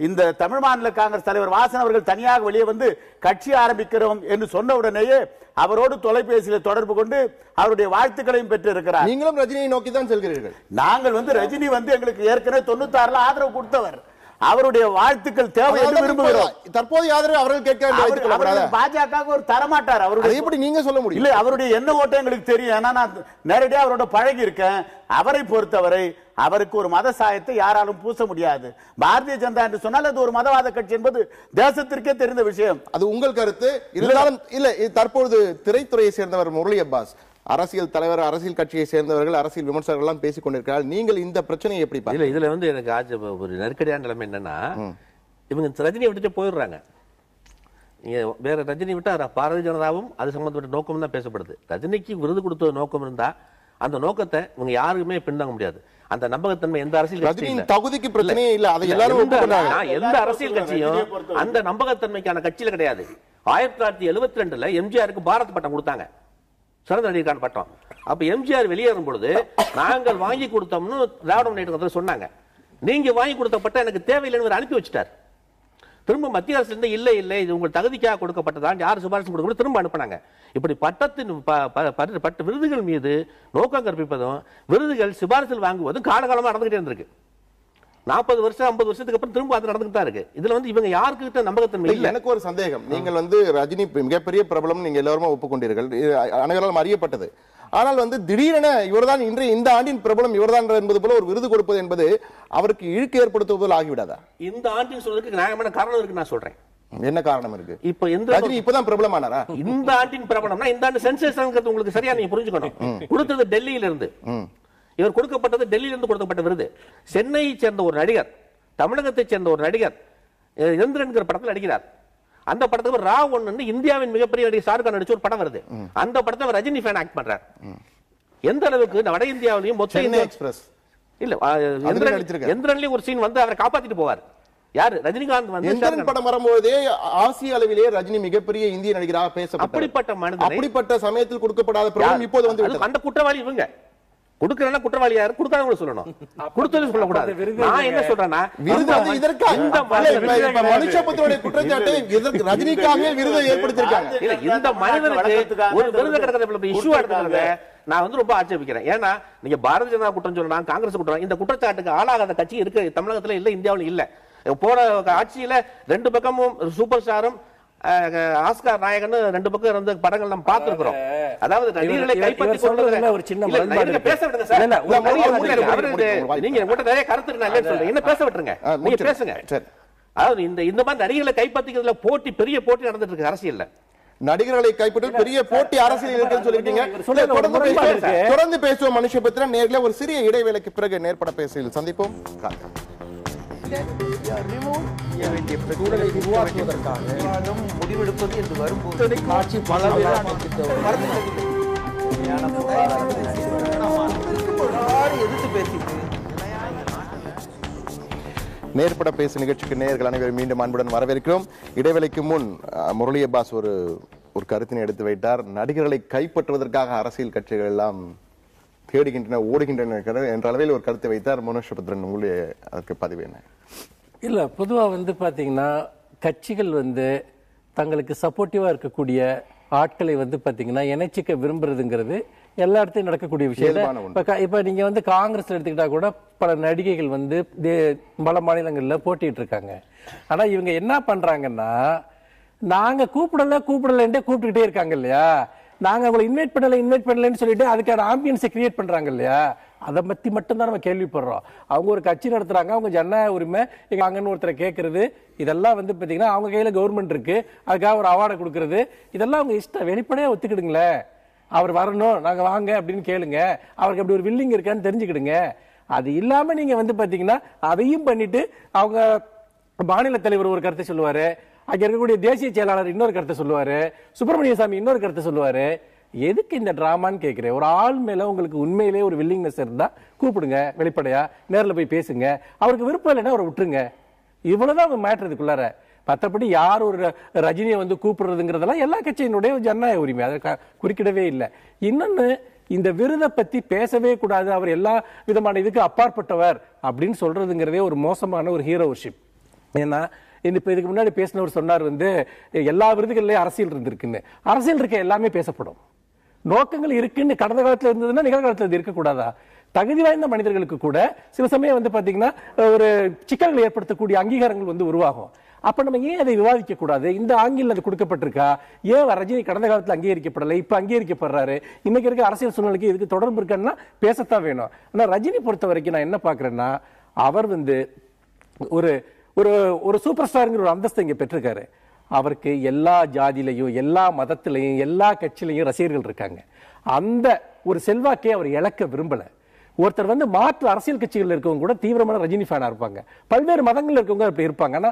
இந்த தமிழ் மாநில காங்கிரஸ் தலைவர் வாசன் அவர்கள் தனியாக வெளியே வந்து கட்சி ஆரம்பிக்கிறோம் என்று சொன்ன உடனேயே அவரோடு தொலைபேசியில் தொடர்பு கொண்டு அவருடைய வாழ்த்துக்களையும் பெற்று இருக்கிறார். நீங்களும் ரஜினியை நோக்கி தான் செல்கிறீர்கள். நாங்கள் வந்து ரஜினி வந்து எங்களுக்கு ஏற்கனவே 96 ஆதரவு கொடுத்தவர், அவருடைய வாழ்த்துக்கள் தேவை என்று விரும்புகிறோம். தற்போதைய ஆதரவு அவர்கள் கேட்க பாஜக ஒரு தரமாட்டார். அவருடைய எப்படி நீங்க சொல்ல முடியும்? இல்ல, அவருடைய என்ன ஓட்டம் எங்களுக்கு தெரியும். ஏன்னா நான் நேரடியாக அவரோட பழகி இருக்கேன். அவரை பொறுத்தவரை அவருக்கு ஒரு மத சாயத்தை யாராலும் பூச முடியாது. பாரதிய ஜனதா என்று சொன்னால் அது ஒரு மதவாத கட்சி என்பது தேசத்திற்கே தெரிந்த விஷயம். அது உங்கள் கருத்து. இருந்தாலும் இல்ல, தற்பொழுது திரைத்துறையை சேர்ந்தவர் முரளி அப்பாஸ், அரசியல் தலைவர், அரசியல் கட்சியை சேர்ந்தவர்கள், அரசியல் விமர்சகர்கள் எல்லாம் பேசிக் கொண்டிருக்கிறார்கள். நீங்கள் இந்த பிரச்சனையை எப்படி பாருங்க? இதுல வந்து எனக்கு ஒரு நெருக்கடியான நிலைமை என்னன்னா, இவங்க ரஜினியை விட்டுட்டு போயிடுறாங்க. நீங்க வேற ரஜினி விட்டா பாரதிய ஜனதாவும் அது சம்பந்தப்பட்ட நோக்கம் தான் பேசப்படுது. ரஜினிக்கு விருது கொடுத்த நோக்கம் இருந்தா அந்த நோக்கத்தை இவங்க யாருக்குமே பின்தாங்க முடியாது. அந்த நம்பகத்தன்மை எந்த அரசியல் தகுதிக்கு பிரச்சனையே இல்ல, அதை எல்லாரும் எந்த அரசியல் கட்சியும் அந்த நம்பகத்தன்மைக்கான கட்சியில கிடையாது. 1972 எம்ஜிஆருக்கு பாரத் பட்டம் கொடுத்தாங்க, சிறந்த நடிகருக்கான பட்டம். அப்ப எம்ஜிஆர் வெளியேறும் பொழுது நாங்கள் வாங்கி கொடுத்தோம்னு திராவிட முன்னேற்ற கழகத்துல சொன்னாங்க. நீங்க வாங்கி கொடுத்த பட்டம் எனக்கு தேவையில்லைன்னு அனுப்பி வச்சுட்டார். திரும்ப மத்திய அரசு இருந்து இல்லை இல்லை இது உங்கள் தகுதிக்காக கொடுக்கப்பட்டதான், யார் சிபாரிசு கொடுக்கணும் திரும்ப அனுப்புனாங்க. இப்படி பட்ட விருதுகள் மீது நோக்கம் கற்பிப்பதும் விருதுகள் சிபாரிசில் வாங்குவதும் காலகாலமா நடந்துகிட்டே இருந்திருக்கு. 40 வருஷம் 50 வருஷத்துக்கு அப்புறம் திரும்ப அது நடந்துட்டு தான் இருக்கு. இதுல வந்து இவங்க யாருக்கிட்ட நம்பகத்தன்மை இல்லை. எனக்கு ஒரு சந்தேகம், நீங்கள் வந்து ரஜினி மிகப்பெரிய பிரபலம், நீங்க எல்லாருமே ஒப்புக்கொண்டீர்கள், அனைவராலும் அறியப்பட்டது. ஆனால் வந்து திடீரென இவர்தான் இன்றைய இந்த ஆண்டின் பிரபலம் இவர்தான் என்பது போல ஒரு விருது கொடுப்பது என்பது அவருக்கு இழுக்கு ஏற்படுத்துவதில் ஆகிவிடாதா? இந்த ஆண்டின் சொல்றதுக்கு நியாயமான காரணம் இருக்கு, நான் சொல்றேன். என்ன காரணம் இருக்கு? இப்ப எந்த ரஜினி இப்பதான் பிரபலமானாரா? இந்த ஆண்டின் பிரபலம்னா இந்த ஆண்டு சென்சேஷன் உங்களுக்கு சரியா நீங்க புரிஞ்சுக்கணும். கொடுத்தது டெல்லியில இருந்து, இவர் கொடுக்கப்பட்டது டெல்லியில இருந்து கொடுக்கப்பட்ட விருது. சென்னையை சேர்ந்த ஒரு நடிகர், தமிழகத்தை சேர்ந்த ஒரு நடிகர் எந்திரன்கிற படத்தில் நடிக்கிறார். அந்த படத்துக்கு ரா ஒன்னு இந்தியாவின் மிகப்பெரிய நடிகர் ஷாருக் நடிச்ச ஒரு படம் வருது. அந்த படத்தை ரஜினி ஃபேன் ஆக்ட் பண்றார். எந்த அளவுக்கு வட இந்தியாவிலையும் மொத்த இந்தியா எக்ஸ்பிரஸ் இல்ல எந்திரன்லயும் ஒரு சீன் வந்து அவரை காப்பாத்திட்டு போவார். யாரு? ரஜினிகாந்த் வந்து எந்திரன் படம் வரும்போதே ஆசிய அளவிலேயே ரஜினி மிகப்பெரிய இந்திய நடிகராக பேசப்பட்டார். அப்படிப்பட்ட மனிதன் அப்படிப்பட்ட சமயத்தில் கொடுக்கப்படாத பிரபலம் இப்போது வந்து அந்த குற்றவாளி இவங்க. கொடுக்கறனா குற்றவாளி யாரு? கொடுக்காதவங்க சொல்லணும், கொடுத்தது சொல்லக்கூடாது. நான் என்ன சொல்றேன்னா மனுஷபுத்திரோட குற்றச்சாட்டை ரஜினிக்காகவே விருதை ஏற்படுத்திருக்காங்க. இந்த மனிதனுக்கு ஒரு விருது கிடைக்கிற இஷ்யூ எடுத்துக்கிறத நான் வந்து ரொம்ப ஆட்சேபிக்கிறேன். ஏன்னா நீங்க பாரதிய ஜனதா குற்றம் சொல்லலாம், காங்கிரஸ் குற்றம், இந்த குற்றச்சாட்டுக்கு ஆளாகாத கட்சி இருக்கு தமிழகத்துல இல்ல, இந்தியாவில் இல்ல. போன ஆட்சியில 2 பக்கமும் சூப்பர் ஸ்டாரும் ஆஸ்கார் நாயகன் 2 பக்கம் இருந்த படங்கள் நம்ம பார்த்திருக்கிறோம். அதாவது நடிகர்களை கைப்பற்றி கொள்வதில் ஒரு சின்ன முரண்பாடு. பேச விடுங்க சார், நீங்க உங்கள்கிட்ட நிறைய கருத்து இருக்கு, என்ன பேச விட்டுருங்க, நீங்க பேசுங்க. அதாவது இந்த மாதிரி நடிகர்களை கைப்பற்றிக்கிறதுல போட்டி, பெரிய போட்டி நடந்துட்டு இருக்கு அரசியல்ல. நடிகர்களை கைப்பற்றி பெரிய போட்டி அரசியல் இருக்குன்னு சொல்லிருக்கீங்க. தொடர்ந்து பேசுவோம் மனுஷபுத்திரன். நேர்ல ஒரு சிறிய இடைவேளைக்கு பிறகு நேர்பட பேசுகையில் சந்திப்போம். சூழலை உருவாக்குவதற்காக முடிவெடுப்பது என்று வரும்போது காட்சி எதிர்த்து பேசிட்டு நேர்பட பேசு நிகழ்ச்சிக்கு நேயர்கள் அனைவரும் மீண்டும் அன்புடன் வரவேற்கிறோம். இடைவேளைக்கு முன் முரளி அப்பாஸ் ஒரு கருத்தினை எடுத்து வைத்தார். நடிகர்களை கைப்பற்றுவதற்காக அரசியல் கட்சிகள் எல்லாம் தேடுகின்றன, ஓடுகின்றன என்ற அளவில் ஒரு கருத்தை வைத்தார். மனுஷபுத்திரன், உங்களுடைய அதற்கு பதிவு என்ன? இல்லை, பொதுவாக வந்து பார்த்தீங்கன்னா கட்சிகள் வந்து தங்களுக்கு சப்போர்ட்டிவாக இருக்கக்கூடிய ஆட்களை வந்து பார்த்தீங்கன்னா இணைச்சிக்க விரும்புறதுங்கிறது எல்லா இடத்தையும் நடக்கக்கூடிய விஷயம். இப்போ நீங்கள் வந்து காங்கிரஸ் எடுத்துக்கிட்டா கூட பல நடிகைகள் வந்து பல மாநிலங்களில் போட்டிட்டு இருக்காங்க. ஆனால் இவங்க என்ன பண்ணுறாங்கன்னா, நாங்கள் கூப்பிடலன்ட்டே கூப்பிட்டுக்கிட்டே இருக்காங்க இல்லையா, நாங்கள் அவங்களை இன்வைட் பண்ணலன்னு சொல்லிட்டு அதுக்கான ஆம்பியன்ஸை கிரியேட் பண்ணுறாங்க இல்லையா, அதை பற்றி மட்டும்தான் நம்ம கேள்விப்படுறோம். அவங்க ஒரு கட்சி நடத்துறாங்க, அவங்க ஜனநாயக உரிமை அங்கன்னு ஒருத்தரை கேட்கறது, இதெல்லாம் வந்து பார்த்தீங்கன்னா அவங்க கையில் கவர்மெண்ட் இருக்கு, அதுக்காக ஒரு அவார்டை கொடுக்கறது, இதெல்லாம் அவங்க இஷ்டம். வெளிப்படையாக ஒத்துக்கிடுங்களேன், அவர் வரணும், நாங்கள் வாங்க அப்படின்னு கேளுங்க, அவருக்கு அப்படி ஒரு வில்லிங் இருக்கான்னு தெரிஞ்சுக்கிடுங்க. அது இல்லாமல் நீங்கள் வந்து பார்த்தீங்கன்னா அதையும் பண்ணிட்டு அவங்க மாநில தலைவர் ஒரு கருத்தை சொல்லுவாரு, அங்க இருக்கக்கூடிய தேசிய செயலாளர் இன்னொரு கருத்தை சொல்லுவாரு, சுப்பிரமணிய சாமி இன்னொரு கருத்தை சொல்லுவாரு. எதுக்கு இந்த டிராமான்னு கேட்கிறேன். ஒரு ஆள் மேல உங்களுக்கு உண்மையிலேயே ஒரு வில்லிங்னஸ் இருந்தா கூப்பிடுங்க, வெளிப்படையா நேரில் போய் பேசுங்க. அவருக்கு விருப்பம் இல்லைன்னா அவரை விட்டுருங்க. இவ்வளவுதான் அவங்க மேட்டர் இதுக்குள்ளார. மற்றபடி யார் ஒரு ரஜினியை வந்து கூப்பிடுறதுங்கிறதெல்லாம் எல்லா கட்சியினுடைய ஜனநாயக உரிமை, அதை குறுக்கிடவே இல்லை. இன்னொன்னு, இந்த விருதை பத்தி பேசவே கூடாது, அவர் எல்லா விதமான இதுக்கு அப்பாற்பட்டவர் அப்படின்னு சொல்றதுங்கிறதே ஒரு மோசமான ஒரு ஹீரோஷிப். ஏன்னா இப்ப இதுக்கு முன்னாடி பேசினவர் சொன்னார் வந்து எல்லா விருதுகள்லயும் அரசியல் இருந்திருக்குன்னு. அரசியல் இருக்க எல்லாமே பேசப்படும். நோக்கங்கள் இருக்குன்னு கடந்த காலத்துல இருந்ததுன்னா நிகழ்காலத்துல இருக்கக்கூடாதா? தகுதி வாய்ந்த மனிதர்களுக்கு கூட சில சமயம் வந்து பாத்தீங்கன்னா ஒரு சிக்கல்களை ஏற்படுத்தக்கூடிய அங்கீகாரங்கள் வந்து உருவாகும். அப்ப நம்ம ஏன் அதை விவாதிக்க கூடாது? இந்த ஆங்கில அது கொடுக்கப்பட்டிருக்கா? ஏன் ரஜினி கடந்த காலத்துல அங்கீகரிக்கப்படலை, இப்ப அங்கீகரிக்கப்படுறாரு? இன்னைக்கு இருக்க அரசியல் சூழ்நிலைக்கு இதுக்கு தொடர்பு இருக்கான்னா பேசத்தான் வேணும். ஆனா ரஜினி பொறுத்த வரைக்கும் நான் என்ன பாக்குறேன்னா, அவர் வந்து ஒரு ஒரு சூப்பர் ஸ்டார்ங்கிற ஒரு அந்தஸ்தை இங்க பெற்றிருக்காரு. அவருக்கு எல்லா ஜாதியிலையும் எல்லா மதத்திலையும் எல்லா கட்சியிலையும் ரசிகர்கள் இருக்காங்க. அந்த ஒரு செல்வாக்கை அவர் இழக்க விரும்பல. ஒருத்தர் வந்து மாற்று அரசியல் கட்சிகள் இருக்கவங்க கூட தீவிரமான ரஜினி ஃபேனா இருப்பாங்க, பல்வேறு மதங்கள் இருக்கவங்க அப்படி இருப்பாங்க. ஆனா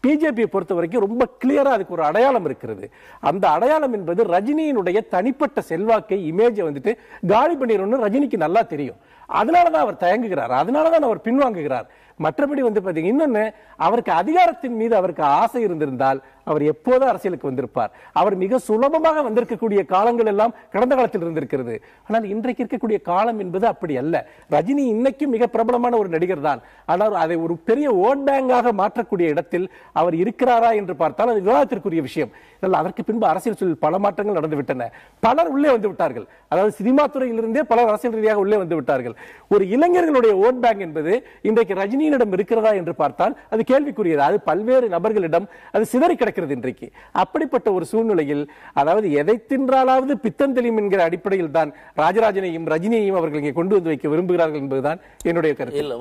பிஜேபியை பொறுத்த வரைக்கும் ரொம்ப கிளியரா அதுக்கு ஒரு அடையாளம் இருக்கிறது. அந்த அடையாளம் என்பது ரஜினியினுடைய தனிப்பட்ட செல்வாக்கை, இமேஜை வந்துட்டு காலி பண்ணிடணும்னு ரஜினிக்கு நல்லா தெரியும். அதனாலதான் அவர் தயங்குகிறார், அதனாலதான் அவர் பின்வாங்குகிறார். மற்றபடி வந்து பாத்தீங்க இன்னொன்னு, அவருக்கு அதிகாரத்தின் மீது அவருக்கு ஆசை இருந்திருந்தால் அவர் எப்போதும் அரசியலுக்கு வந்திருப்பார். அவர் மிக சுலபமாக வந்திருக்கக்கூடிய காலங்கள் எல்லாம் கடந்த காலத்தில் இருந்திருக்கிறது. ஆனால் இன்றைக்கு இருக்கக்கூடிய காலம் என்பது அப்படி அல்ல. ரஜினி இன்னைக்கும் மிக பிரபலமான ஒரு நடிகர் தான். ஆனால் அதை ஒரு பெரிய ஓட் பேங்காக மாற்றக்கூடிய இடத்தில் அவர் இருக்கிறாரா என்று பார்த்தால் அது விவாதத்திற்குரிய விஷயம். அதற்கு பின்பு அரசியல் சூழலில் பல மாற்றங்கள் நடந்துவிட்டன. பலர் உள்ளே வந்து விட்டார்கள். அதாவது சினிமா துறையிலிருந்தே பலர் அரசியல் ரீதியாக உள்ளே வந்து விட்டார்கள். ஒரு இளைஞர்களுடைய ஓட் பேங்க் என்பது இன்றைக்கு ரஜினியிடம் இருக்கிறதா என்று பார்த்தால் அது கேள்விக்குரியது. அது பல்வேறு நபர்களிடம் அது சிதறி கிடக்கிறது இன்றைக்கு. அப்படிப்பட்ட ஒரு சூழ்நிலையில் அதாவது எதை தின்றாலாவது பித்தம் தெளியும் என்கிற அடிப்படையில் தான் ராஜராஜனையும் ரஜினியையும் அவர்கள் இங்கே கொண்டு வந்து வைக்க விரும்புகிறார்கள் என்பதுதான் என்னுடைய கருத்து. இல்ல,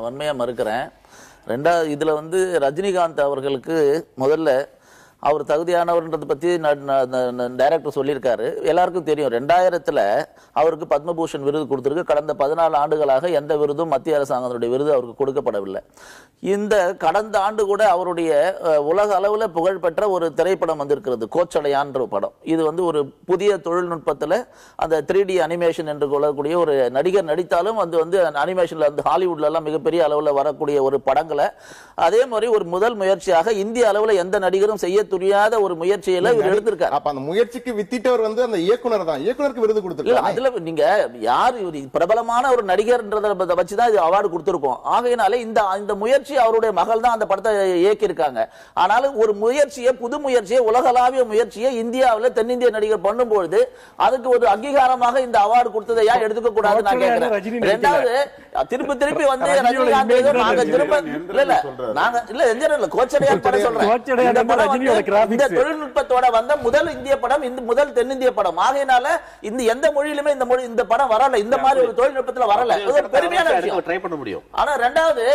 வன்மையா மறுக்கிறேன். ரெண்டாவது, இதுல வந்து ரஜினிகாந்த் அவர்களுக்கு முதல்ல அவர் தகுதியானவர்ன்றதை பத்தி டைரக்டர் சொல்லியிருக்காரு. எல்லாருக்கும் தெரியும். 2000 அவருக்கு பத்மபூஷன் விருது கொடுத்திருக்கு. கடந்த 14 ஆண்டுகளாக எந்த விருதும் மத்திய அரசாங்கத்தினுடைய விருது அவருக்கு கொடுக்கப்படவில்லை. இந்த கடந்த ஆண்டு கூட அவருடைய உலக அளவில் புகழ்பெற்ற ஒரு திரைப்படம் வந்திருக்கிறது, கோச்சடையான்ற படம். இது வந்து ஒரு புதிய தொழில்நுட்பத்தில் அந்த 3D அனிமேஷன் என்று கொள்ளக்கூடிய ஒரு நடிகர் நடித்தாலும் வந்து அனிமேஷன்ல வந்து ஹாலிவுட்ல எல்லாம் மிகப்பெரிய அளவில் வரக்கூடிய ஒரு படங்களை அதே மாதிரி ஒரு முதல் முயற்சியாக இந்திய அளவில் எந்த நடிகரும் செய்ய துரியாத ஒரு முயற்சியில இவர் எடுத்திருக்காரு. அப்ப அந்த முயற்சிக்கு வித்திட்டவர் வந்து அந்த இயக்குனர் தான். இயக்குனருக்கு விருது கொடுத்திருக்காரு. அதுல நீங்க யார் இவர் பிரபலமான ஒரு நடிகர்ன்றத வச்சுதான் இது அவார்டு கொடுத்திருக்கோம். ஆகையினால இந்த முயற்சி அவருடைய மகள் தான் அந்த படத்தை இயக்கி இருக்காங்க. ஆனாலும் ஒரு முயற்சியை, புது முயற்சியை, உலகளாவிய முயற்சியை இந்தியாவில் தென்னிந்திய நடிகர் பண்ணும்போது அதுக்கு ஒரு அங்கீகாரமாக இந்த அவார்டு கொடுத்ததை ஏன் எடுத்துக்க கூடாது நான் கேட்கிறேன். ரெண்டாவது, திருப்பி வந்து ரஜினிகாந்த் நாங்க திரும்ப கோச்சடையான் படம் சொல்றேன். இந்த தொழில்நுட்பத்தோட வந்த முதல் இந்திய படம், இந்த முதல் தென்னிந்திய படம். ஆகையினால இந்த எந்த மொழியிலுமே இந்த படம் வரல, இந்த மாதிரி ஒரு தொழில்நுட்பத்துல வரல. பெருமையான விஷயம். ட்ரை பண்ண முடியும். ஆனா ரெண்டாவது,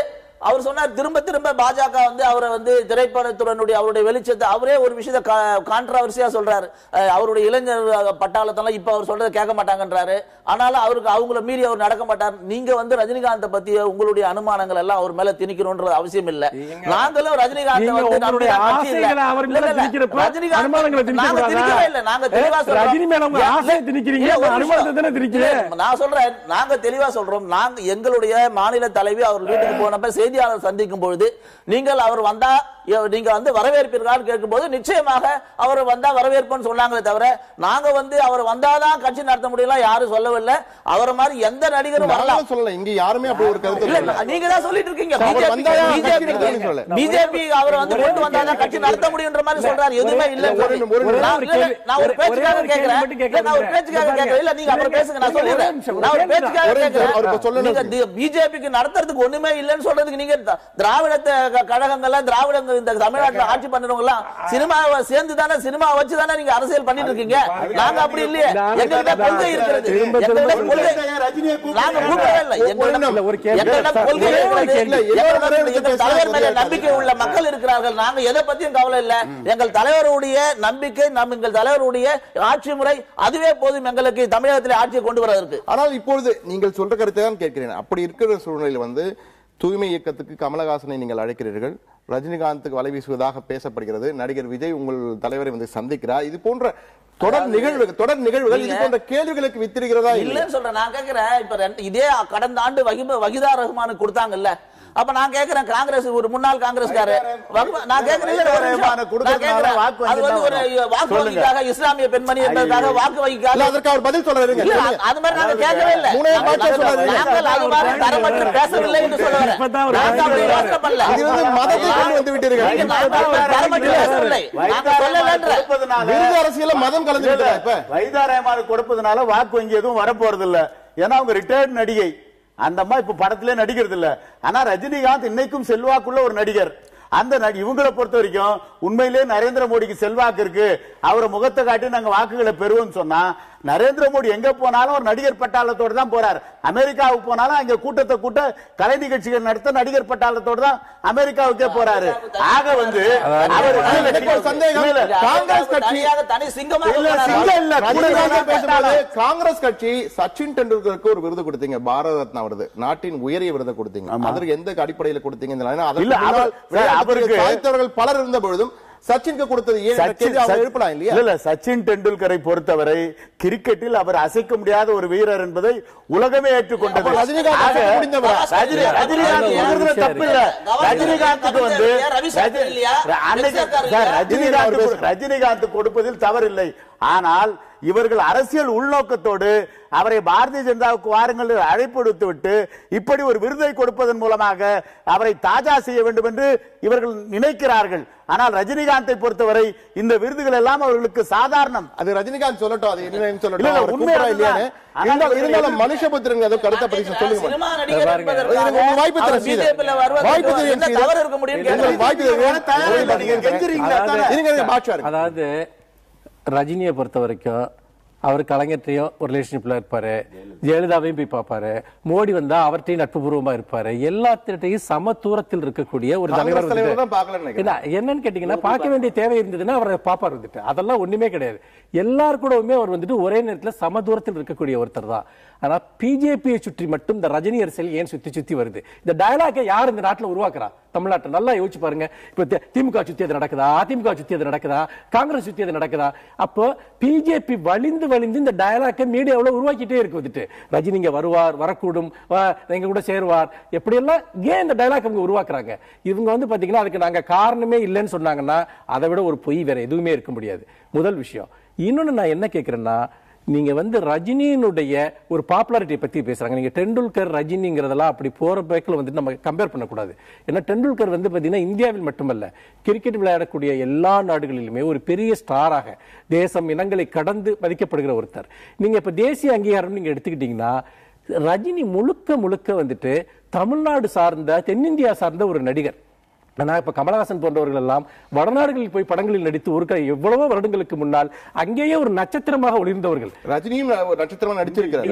அவர் சொன்னார் திரும்ப பாஜக வந்து அவரை வந்து திரைப்படத்துறையினுடைய அவருடைய வெளிச்சத்தை அவரே ஒரு விஷயத்தை கான்ட்ராவர்சியா சொல்றாரு. அவருடைய இளைஞர் பட்டாளத்தெல்லாம் இப்ப அவர் சொல்றதை கேட்க மாட்டாங்கன்றாரு. ஆனாலும் அவருக்கு அவங்கள மீறி அவர் நடக்க மாட்டார். நீங்க வந்து ரஜினிகாந்த் பத்தி உங்களுடைய அனுமானங்கள் எல்லாம் அவர் மேல திணிக்கணும்ன்ற அவசியம் இல்ல. நாங்களும் ரஜினிகாந்த் வந்து நாங்க தெளிவா சொல்றோம். நான் சொல்றேன், நாங்க தெளிவா சொல்றோம். நாங்க எங்களுடைய மாநில தலைவி அவர் வீட்டுக்கு போனப்ப செய்தியாளர் சந்திக்கும் பொழுது நீங்கள் அவர் வந்தா நீங்க வந்து வரவேற்பீர்கள் கேட்கும்போது நிச்சயமாக அவர் வந்தா வரவேற்புன்னு சொன்னாங்களே தவிர நாங்க வந்து அவர் வந்தாதான் கட்சி நடத்த முடியல யாரும் சொல்லவில்லை. அவரை மாதிரி எந்த நடிகரும் வரலாம் சொல்லல. இங்க யாருமே அப்படி ஒரு கருத்து இல்ல. நீங்க தான் சொல்லிட்டு இருக்கீங்க. பிஜேபி அவர் வந்து கொண்டு வந்தாதான் கட்சி நடத்த முடியும்ன்ற மாதிரி சொல்றாரு. எதுவுமே இல்ல. நான் ஒரு பேச்சுக்காக கேட்கிறேன். இல்ல, நீங்க அப்புறம் பேசுங்க, நான் சொல்லிடுறேன். நான் ஒரு பேச்சுக்காக கேட்கிறேன். பிஜேபிக்கு நடத்துறதுக்கு ஒண்ணுமே இல்லைன்னு சொல்றதுக்கு நீங்க திராவிட கழகங்கள்ல திராவிட இந்த தமிழ்நாட்டில் ஆட்சி பண்றவங்க எல்லாம் சினிமாவை சேர்ந்து தானே, சினிமா வச்சு தானே நீங்க அரசியல் பண்ணிட்டு இருக்கீங்க. நாங்க அப்படி இல்லையே. எங்கள்கிட்ட கொள்கை இருக்கிறது. நாங்க கூப்பிடவே இல்லை. எங்களிடம் கொள்கை இருக்கிறது. தலைவர் மேல நம்பிக்கை உள்ள மக்கள் இருக்கிறார்கள். நாங்க எதை பத்தியும் கவலை இல்லை. எங்கள் தலைவருடைய நம்பிக்கை, எங்கள் தலைவருடைய ஆட்சி முறை, அதுவே போதும் எங்களுக்கு தமிழகத்தில் ஆட்சியை கொண்டு வருவதற்கு. ஆனால் இப்பொழுது நீங்கள் சொல்ற கருத்தை தான் கேட்கிறேன். அப்படி இருக்கிற சூழ்நிலையில் வந்து தூய்மை இயக்கத்துக்கு கமலஹாசனை நீங்கள் அழைக்கிறீர்கள், ரஜினிகாந்துக்கு வலை வீசுவதாக பேசப்படுகிறது. நடிகர் விஜய் உங்கள் தலைவரை வந்து சந்திக்கிறார். இது போன்ற தொடர் நிகழ்வுகள் இது போன்ற கேள்விகளுக்கு வித்திருக்கிறதா இல்லன்னு சொல்றேன். நான் கேட்கிறேன், இப்ப இதே கடந்த ஆண்டு வஹீதா ரஹ்மானுக்கு கொடுத்தாங்கல்ல, அப்ப நான் கேக்குறேன், காங்கிரஸ் ஒரு முன்னாள் காங்கிரஸ்காரர் நான் கேக்குறேன், அது வந்து ஒரு வாக்கு வங்கிக்காக இஸ்லாமிய பெண்மணி என்பதற்காக வாக்கு வங்கிக்காக அதற்கு அவர் பதில் சொல்றாரு. அது மாதிரி நாங்க கேட்கவே இல்லை. நாங்கள் அது மாதிரி தரமற்ற பேசவில்லை என்று சொல்லுவாங்க. அரசியல மதம் கலந்து வஹீதா ரஹ்மானுக்கு கொடுப்பதனால வாக்கு வங்கி எதுவும் வரப்போறது இல்ல. ஏன்னா அவங்க ரிட்டையர்ட் நடிகை. அந்த அம்மா இப்ப படத்திலே நடிக்கிறது இல்ல. ஆனா ரஜினிகாந்த் இன்னைக்கும் செல்வாக்குள்ள ஒரு நடிகர். அந்த இவங்களை பொறுத்த வரைக்கும் உண்மையிலேயே நரேந்திர மோடிக்கு செல்வாக்கு இருக்கு, அவரை முகத்தை காட்டி நாங்க வாக்குகளை பெறுவோம் சொன்னா, நரேந்திர மோடி எங்க போனாலும் ஒரு நடிகர் பட்டாளத்தோடு தான் போறார். அமெரிக்காவுக்கு போனாலும் அங்க கூட்டத்தை கூட்ட கலை நிகழ்ச்சிகள் நடத்த நடிகர் பட்டாளத்தோடு தான் அமெரிக்காவுக்கே போறாரு. ஆக வந்து காங்கிரஸ் கட்சி சச்சின் டெண்டுல்கருக்கு ஒரு விருது கொடுத்தீங்க, பாரத ரத்னா விருது, நாட்டின் உயரிய விருது கொடுத்தீங்க. அதற்கு எந்த அடிப்படையில் கொடுத்தீங்க? அவருக்கு பலர் இருந்த பொழுதும் சச்சினுக்கு கொடுத்தது ஏன் என்ற கேள்வி அவங்க எழுப்பலாம் இல்லையா? இல்ல சச்சின் டெண்டுல்கரை பொறுத்தவரை கிரிக்கெட்டில் அவர் அசைக்க முடியாத ஒரு வீரர் என்பதை உலகமே ஏற்றுக்கொண்டது. ரஜினிகாந்த் கொடுப்பதில் தவறில்லை. ஆனால் இவர்கள் அரசியல் உள்நோக்கத்தோடு அவரை பாரதிய ஜனதாவுக்கு வாருங்கள் அழைப்பு விடுத்து விட்டு இப்படி ஒரு விருதை கொடுப்பதன் மூலமாக அவரை தாஜா செய்ய வேண்டும் என்று இவர்கள் நினைக்கிறார்கள். ஆனால் ரஜினிகாந்தை பொறுத்தவரை இந்த விருதுகள் எல்லாம் அவர்களுக்கு சாதாரணம். அது ரஜினிகாந்த் சொல்லட்டும், அது என்ன சொல்லட்டும், உண்மையா இல்லையானு இருந்தாலும் மனுஷபுத்திரன் ஏதோ கருத்தை பற்றி சொல்லுங்க. வாய்ப்பு அதாவது ரஜினியை பொறுத்த வரைக்கும் அவர் கலைஞர்த்தையும் ஒரு ரிலேஷன்ஷிப்ல இருப்பாரு, ஜெயலலிதாவையும் போய் பார்ப்பாரு, மோடி வந்தா அவர்கிட்டையும் நட்புபூர்வமா இருப்பாரு, எல்லாத்திட்டையும் சம தூரத்தில் இருக்கக்கூடிய ஒரு தலைவர். என்னன்னு கேட்டீங்கன்னா பார்க்க வேண்டிய தேவை இருந்ததுன்னா அவரை பாப்பார் வந்துட்டு, அதெல்லாம் ஒண்ணுமே கிடையாது. எல்லாரு கூடவுமே அவர் வந்துட்டு ஒரே நேரத்தில் சம தூரத்தில் இருக்கக்கூடிய ஒருத்தர் தான். ஆனா பிஜேபியை சுற்றி மட்டும் இந்த ரஜினி அரசியல் ஏன் சுத்தி சுத்தி வருது? இந்த டயலாக யார் இந்த நாட்டில் உருவாக்குறா? தமிழ்நாட்டில் நல்லா யோசிச்சு பாருங்க. இப்ப திமுக சுத்தி அது நடக்குதா, அதிமுக சுத்தி அது நடக்குதா, காங்கிரஸ் சுத்தி அது நடக்குதா? அப்போ பிஜேபி வலிந்து வலிந்து இந்த டயலாக மீடியாவில் உருவாக்கிட்டே இருக்கு வந்துட்டு. ரஜினி இங்க வருவார், வரக்கூடும், எங்க கூட சேருவார், எப்படி எல்லாம் ஏன் இந்த டயலாக் அவங்க உருவாக்குறாங்க? இவங்க வந்து பாத்தீங்கன்னா அதுக்கு நாங்க காரணமே இல்லைன்னு சொன்னாங்கன்னா அதை விட ஒரு பொய் வேற எதுவுமே இருக்க முடியாது. முதல் விஷயம். இன்னொன்னு நான் என்ன கேட்கிறேன்னா, நீங்க வந்து ரஜினியினுடைய ஒரு பாப்புலாரிட்டியை பத்தி பேசுறாங்க. நீங்க டெண்டுல்கர் ரஜினிங்கிறதெல்லாம் அப்படி போற பேக்கில் வந்து நம்ம கம்பேர் பண்ணக்கூடாது. ஏன்னா டெண்டுல்கர் வந்து பாத்தீங்கன்னா இந்தியாவில் மட்டுமல்ல, கிரிக்கெட் விளையாடக்கூடிய எல்லா நாடுகளிலுமே ஒரு பெரிய ஸ்டாராக தேசம் இனங்களை கடந்து மதிக்கப்படுகிற ஒருத்தர். நீங்க இப்ப தேசிய அங்கீகாரம் நீங்க எடுத்துக்கிட்டீங்கன்னா ரஜினி முழுக்க முழுக்க வந்துட்டு தமிழ்நாடு சார்ந்த தென்னிந்தியா சார்ந்த ஒரு நடிகர். ஆனா இப்ப கமலஹாசன் போன்றவர்கள் எல்லாம் வடநாடுகளில் போய் படங்களில் நடித்து ஒரு எவ்வளவோ வருடங்களுக்கு முன்னால் அங்கேயே ஒரு நட்சத்திரமாக ஒளிர்ந்தவர்கள். ரஜினியும் நட்சத்திரமா நடிச்சிருக்கிறார்.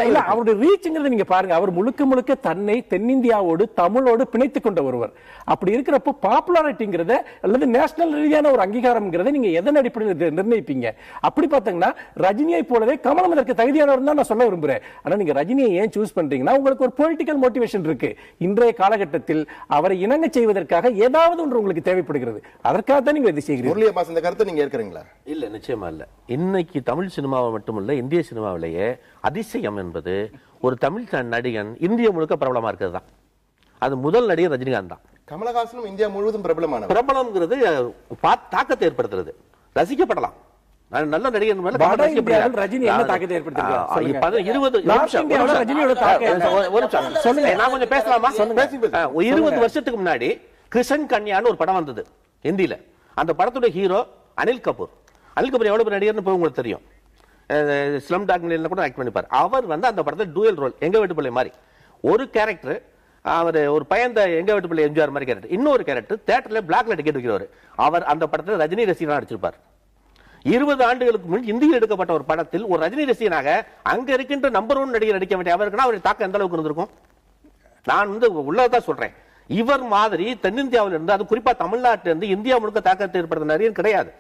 இல்ல அவருடைய ரீச்ங்கிறது நீங்க பாருங்க. அவர் முழுக்க முழுக்க தன்னை தென்னிந்தியாவோடு தமிழோடு பிணைத்துக் கொண்ட ஒருவர். அப்படி இருக்கிறப்ப பாப்புலாரிட்டிங்கிறத அல்லது நேஷனல் ரீதியான ஒரு அங்கீகாரம்ங்கிறத நீங்க எதன் அடிப்படையில் நிர்ணயிப்பீங்க? அப்படி பார்த்தீங்கன்னா ரஜினியை போலவே கமலம் அதற்கு தகுதியானவர் தான் நான் சொல்ல விரும்புறேன். ஆனா நீங்க ரஜினியை ஏன் சூஸ் பண்றீங்கன்னா உங்களுக்கு ஒரு பொலிட்டிக்கல் மோட்டிவேஷன் இருக்கு. இன்றைய காலகட்டத்தில் அவரை இணங்க செய்வது ஏதாவது ஒன்று உங்களுக்கு தேவைப்படுகிறது. அதற்காக தான் நீங்க இதை செய்கிறீங்க. இந்த கருத்தை நீங்க ஏற்கறீங்களா? இல்ல, நிச்சயமா இல்ல. இன்னைக்கு தமிழ் சினிமாவை மட்டுமல்ல, இந்திய சினிமாவிலேயே அதிசயம் என்பது ஒரு தமிழ் நடிகன் இந்திய முழுக்க பிரபலமா இருக்கிறது தான். அது முதல் நடிகர் ரஜினிகாந்த் தான். கமலஹாசனும் இந்தியா முழுவதும் பிரபலமான பிரபலம்ங்கிறது தாக்கத்தை ஏற்படுத்துறது, ரசிக்கப்படலாம். நல்ல நடிகர் ரஜினி என்ன தாக்கத்தை ஏற்படுத்திருக்காரு? 20 வருஷத்துக்கு முன்னாடி கிருஷ்ணன் கன்யான்னு ஒரு படம் வந்தது ஹிந்தியில. அந்த படத்துடைய ஹீரோ அனில் கபூர். அனில் கபூர் எவ்வளவு நடிகர்னு போய் உங்களுக்கு தெரியும். ஸ்லம் டாக் மில்லியன்ல கூட ஆக்ட் பண்ணிப்பார். அவர் வந்து அந்த படத்துல டூயல் ரோல், எங்க வீட்டு பிள்ளை மாதிரி ஒரு கேரக்டர், அவர் ஒரு பயந்த எங்க வீட்டு பிள்ளை எம்ஜிஆர் மாதிரி கேரக்டர். இன்னொரு கேரக்டர் தியேட்டர்ல பிளாக்ல டிக்கெட் விற்கிறவர். அவர் அந்த படத்துல ரஜினி ரசிகனா நடிச்சிருப்பார். 20 ஆண்டுகளுக்கு முன் இந்தியில் எடுக்கப்பட்ட ஒரு படத்தில் ஒரு ரஜினி ரசிகனாக அங்க இருக்கின்ற நம்பர் 1 நடிகர் நடிக்க வேண்டிய அவருக்கு அவருடைய தாக்கம் எந்த அளவுக்கு இருந்திருக்கும்? நான் வந்து உள்ளதான் சொல்றேன். இவர் மாதிரி தென்னிந்தியாவில் இருந்து, அது குறிப்பா தமிழ்நாட்டில இருந்து இந்தியா முழுக்க தாக்கத்தை ஏற்படுத்த நடிகர் கிடையாது.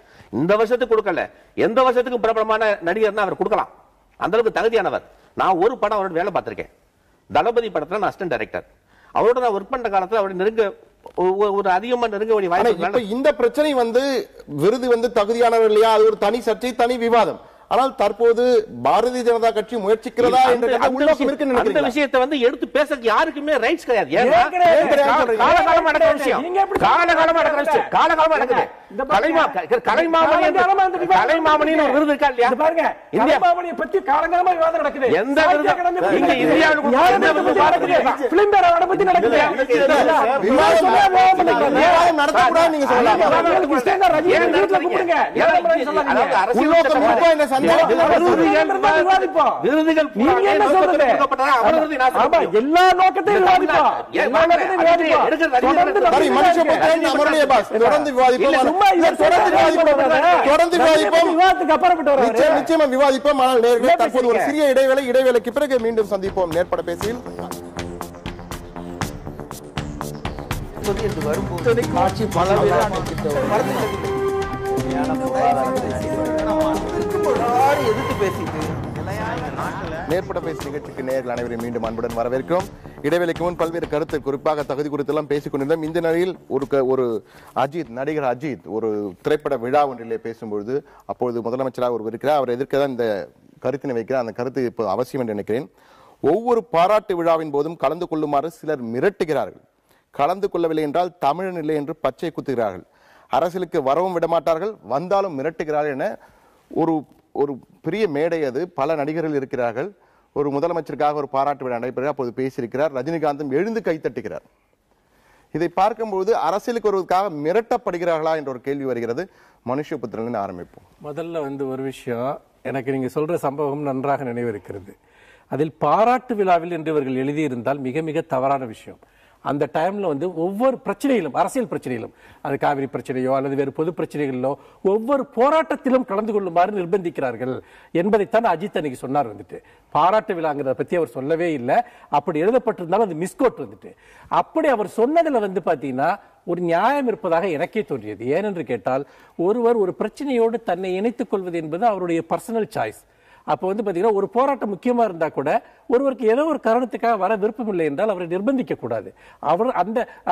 இந்த வருஷத்துக்கு கொடுக்கல, எந்த வருஷத்துக்கும் பிரபலமான நடிகர்னா அவர் கொடுக்கலாம். அந்த அளவுக்கு தகுதியானவர். நான் ஒரு படம் அவரோட வேலை பார்த்திருக்கேன். தளபதி படத்துல நான் அசிஸ்டன்ட் டைரக்டர். அவரோட நான் ஒர்க் பண்ற காலத்துல அவருடைய நெருங்க ஒரு அதிகமா நெருங்க வேண்டிய வாய்ப்பு. இந்த பிரச்சனை வந்து விருது வந்து தகுதியானவர் இல்லையா, அது ஒரு தனி சர்ச்சை, தனி விவாதம். ஆனால் தற்போது பாரதிய ஜனதா கட்சி முயற்சிக்கிறதா என்ற அந்த விஷயத்தை வந்து எடுத்து பேச யாருக்குமே ரைட்ஸ் கிடையாது. காலகாலமா நடக்கிற விஷயம், காலகாலமா நடக்கிற விஷயம், காலகாலமா நடக்குது. கலைமாமணின்னு ஒரு விருது இருக்கா இல்லையா? பாருங்க, கலைமாமணியை பத்தி காலகாலமா விவாதம் நடக்குது. எந்த விருது இங்க இந்தியாவுக்கு பிலிம் பேர் அவரை பத்தி நடக்குது. விவாதம் நடத்தக்கூடாது நீங்க சொல்லலாம். எல்லா நோக்கத்தையும் நிச்சயமா விவாதிப்போம். ஆனால் நேயர்களே, தற்போது ஒரு சிறிய இடைவேளைக்கு பிறகு மீண்டும் சந்திப்போம். நேர்பட பேசியில் நேர்பட பேசி நிகழ்ச்சிக்கு நேயர்கள் அனைவரையும் மீண்டும் அன்புடன் வரவேற்கிறோம். இடைவேளைக்கு முன் பல்வேறு கருத்து, குறிப்பாக தகுதி குறித்தெல்லாம் பேசிக் கொண்டிருந்தோம். இந்த நிலையில் ஒரு நடிகர் அஜித் ஒரு திரைப்பட விழா ஒன்றிலே பேசும்பொழுது அப்பொழுது முதலமைச்சராக ஒருவர் இருக்கிறார், அவர் எதிர்க்க தான் இந்த கருத்தினை வைக்கிறார். அந்த கருத்து இப்போ அவசியம் என்று நினைக்கிறேன். ஒவ்வொரு பாராட்டு விழாவின் போதும் கலந்து கொள்ளுமாறு சிலர் மிரட்டுகிறார்கள். கலந்து கொள்ளவில்லை என்றால் தமிழன் இல்லை என்று பச்சை குத்துகிறார்கள். அரசியலுக்கு வரவும் விடமாட்டார்கள், வந்தாலும் மிரட்டுகிறார்கள் என ஒரு பெரிய மேடை. அது பல நடிகர்கள் இருக்கிறார்கள். ஒரு முதலமைச்சருக்காக ஒரு பாராட்டு விழா நடைபெறுகிறது. அப்போது பேசியிருக்கிறார். ரஜினிகாந்தும் எழுந்து கைத்தட்டுகிறார். இதை பார்க்கும்போது அரசியலுக்கு வருவதற்காக மிரட்டப்படுகிறார்களா என்ற ஒரு கேள்வி வருகிறது. மனுஷபுத்திரன் ஆரம்பிப்போம். முதல்ல ஒரு விஷயம், எனக்கு நீங்க சொல்ற சம்பவம் நன்றாக நினைவிருக்கிறது. அதில் பாராட்டு விழாவில் என்று இவர்கள் எழுதியிருந்தால் மிக மிக தவறான விஷயம். அந்த டைம்ல ஒவ்வொரு பிரச்சனையிலும், அரசியல் பிரச்சனையிலும், அது காவிரி பிரச்சனையோ அல்லது வேறு பொது பிரச்சனைகளிலோ ஒவ்வொரு போராட்டத்திலும் கலந்து கொள்ளுமாறு நிர்பந்திக்கிறார்கள் என்பதைத்தான் அஜித் அன்னைக்கு சொன்னார். பாராட்டு விழாங்கிறத பத்தி அவர் சொல்லவே இல்லை. அப்படி எழுதப்பட்டிருந்தாலும் அது மிஸ்கோட். அப்படி அவர் சொன்னதுல பாத்தீங்கன்னா ஒரு நியாயம் இருப்பதாக எனக்கே தோன்றியது. ஏனென்று கேட்டால், ஒருவர் ஒரு பிரச்சனையோடு தன்னை இணைத்துக் கொள்வது என்பது அவருடைய பர்சனல் சாய்ஸ். அப்போ பாத்தீங்கன்னா ஒரு போராட்டம் முக்கியமா இருந்தா கூட ஒருவருக்கு ஏதோ ஒரு காரணத்துக்காக வர விருப்பம் இல்லை என்றால் அவரை நிர்பந்திக்க கூடாது. அவர்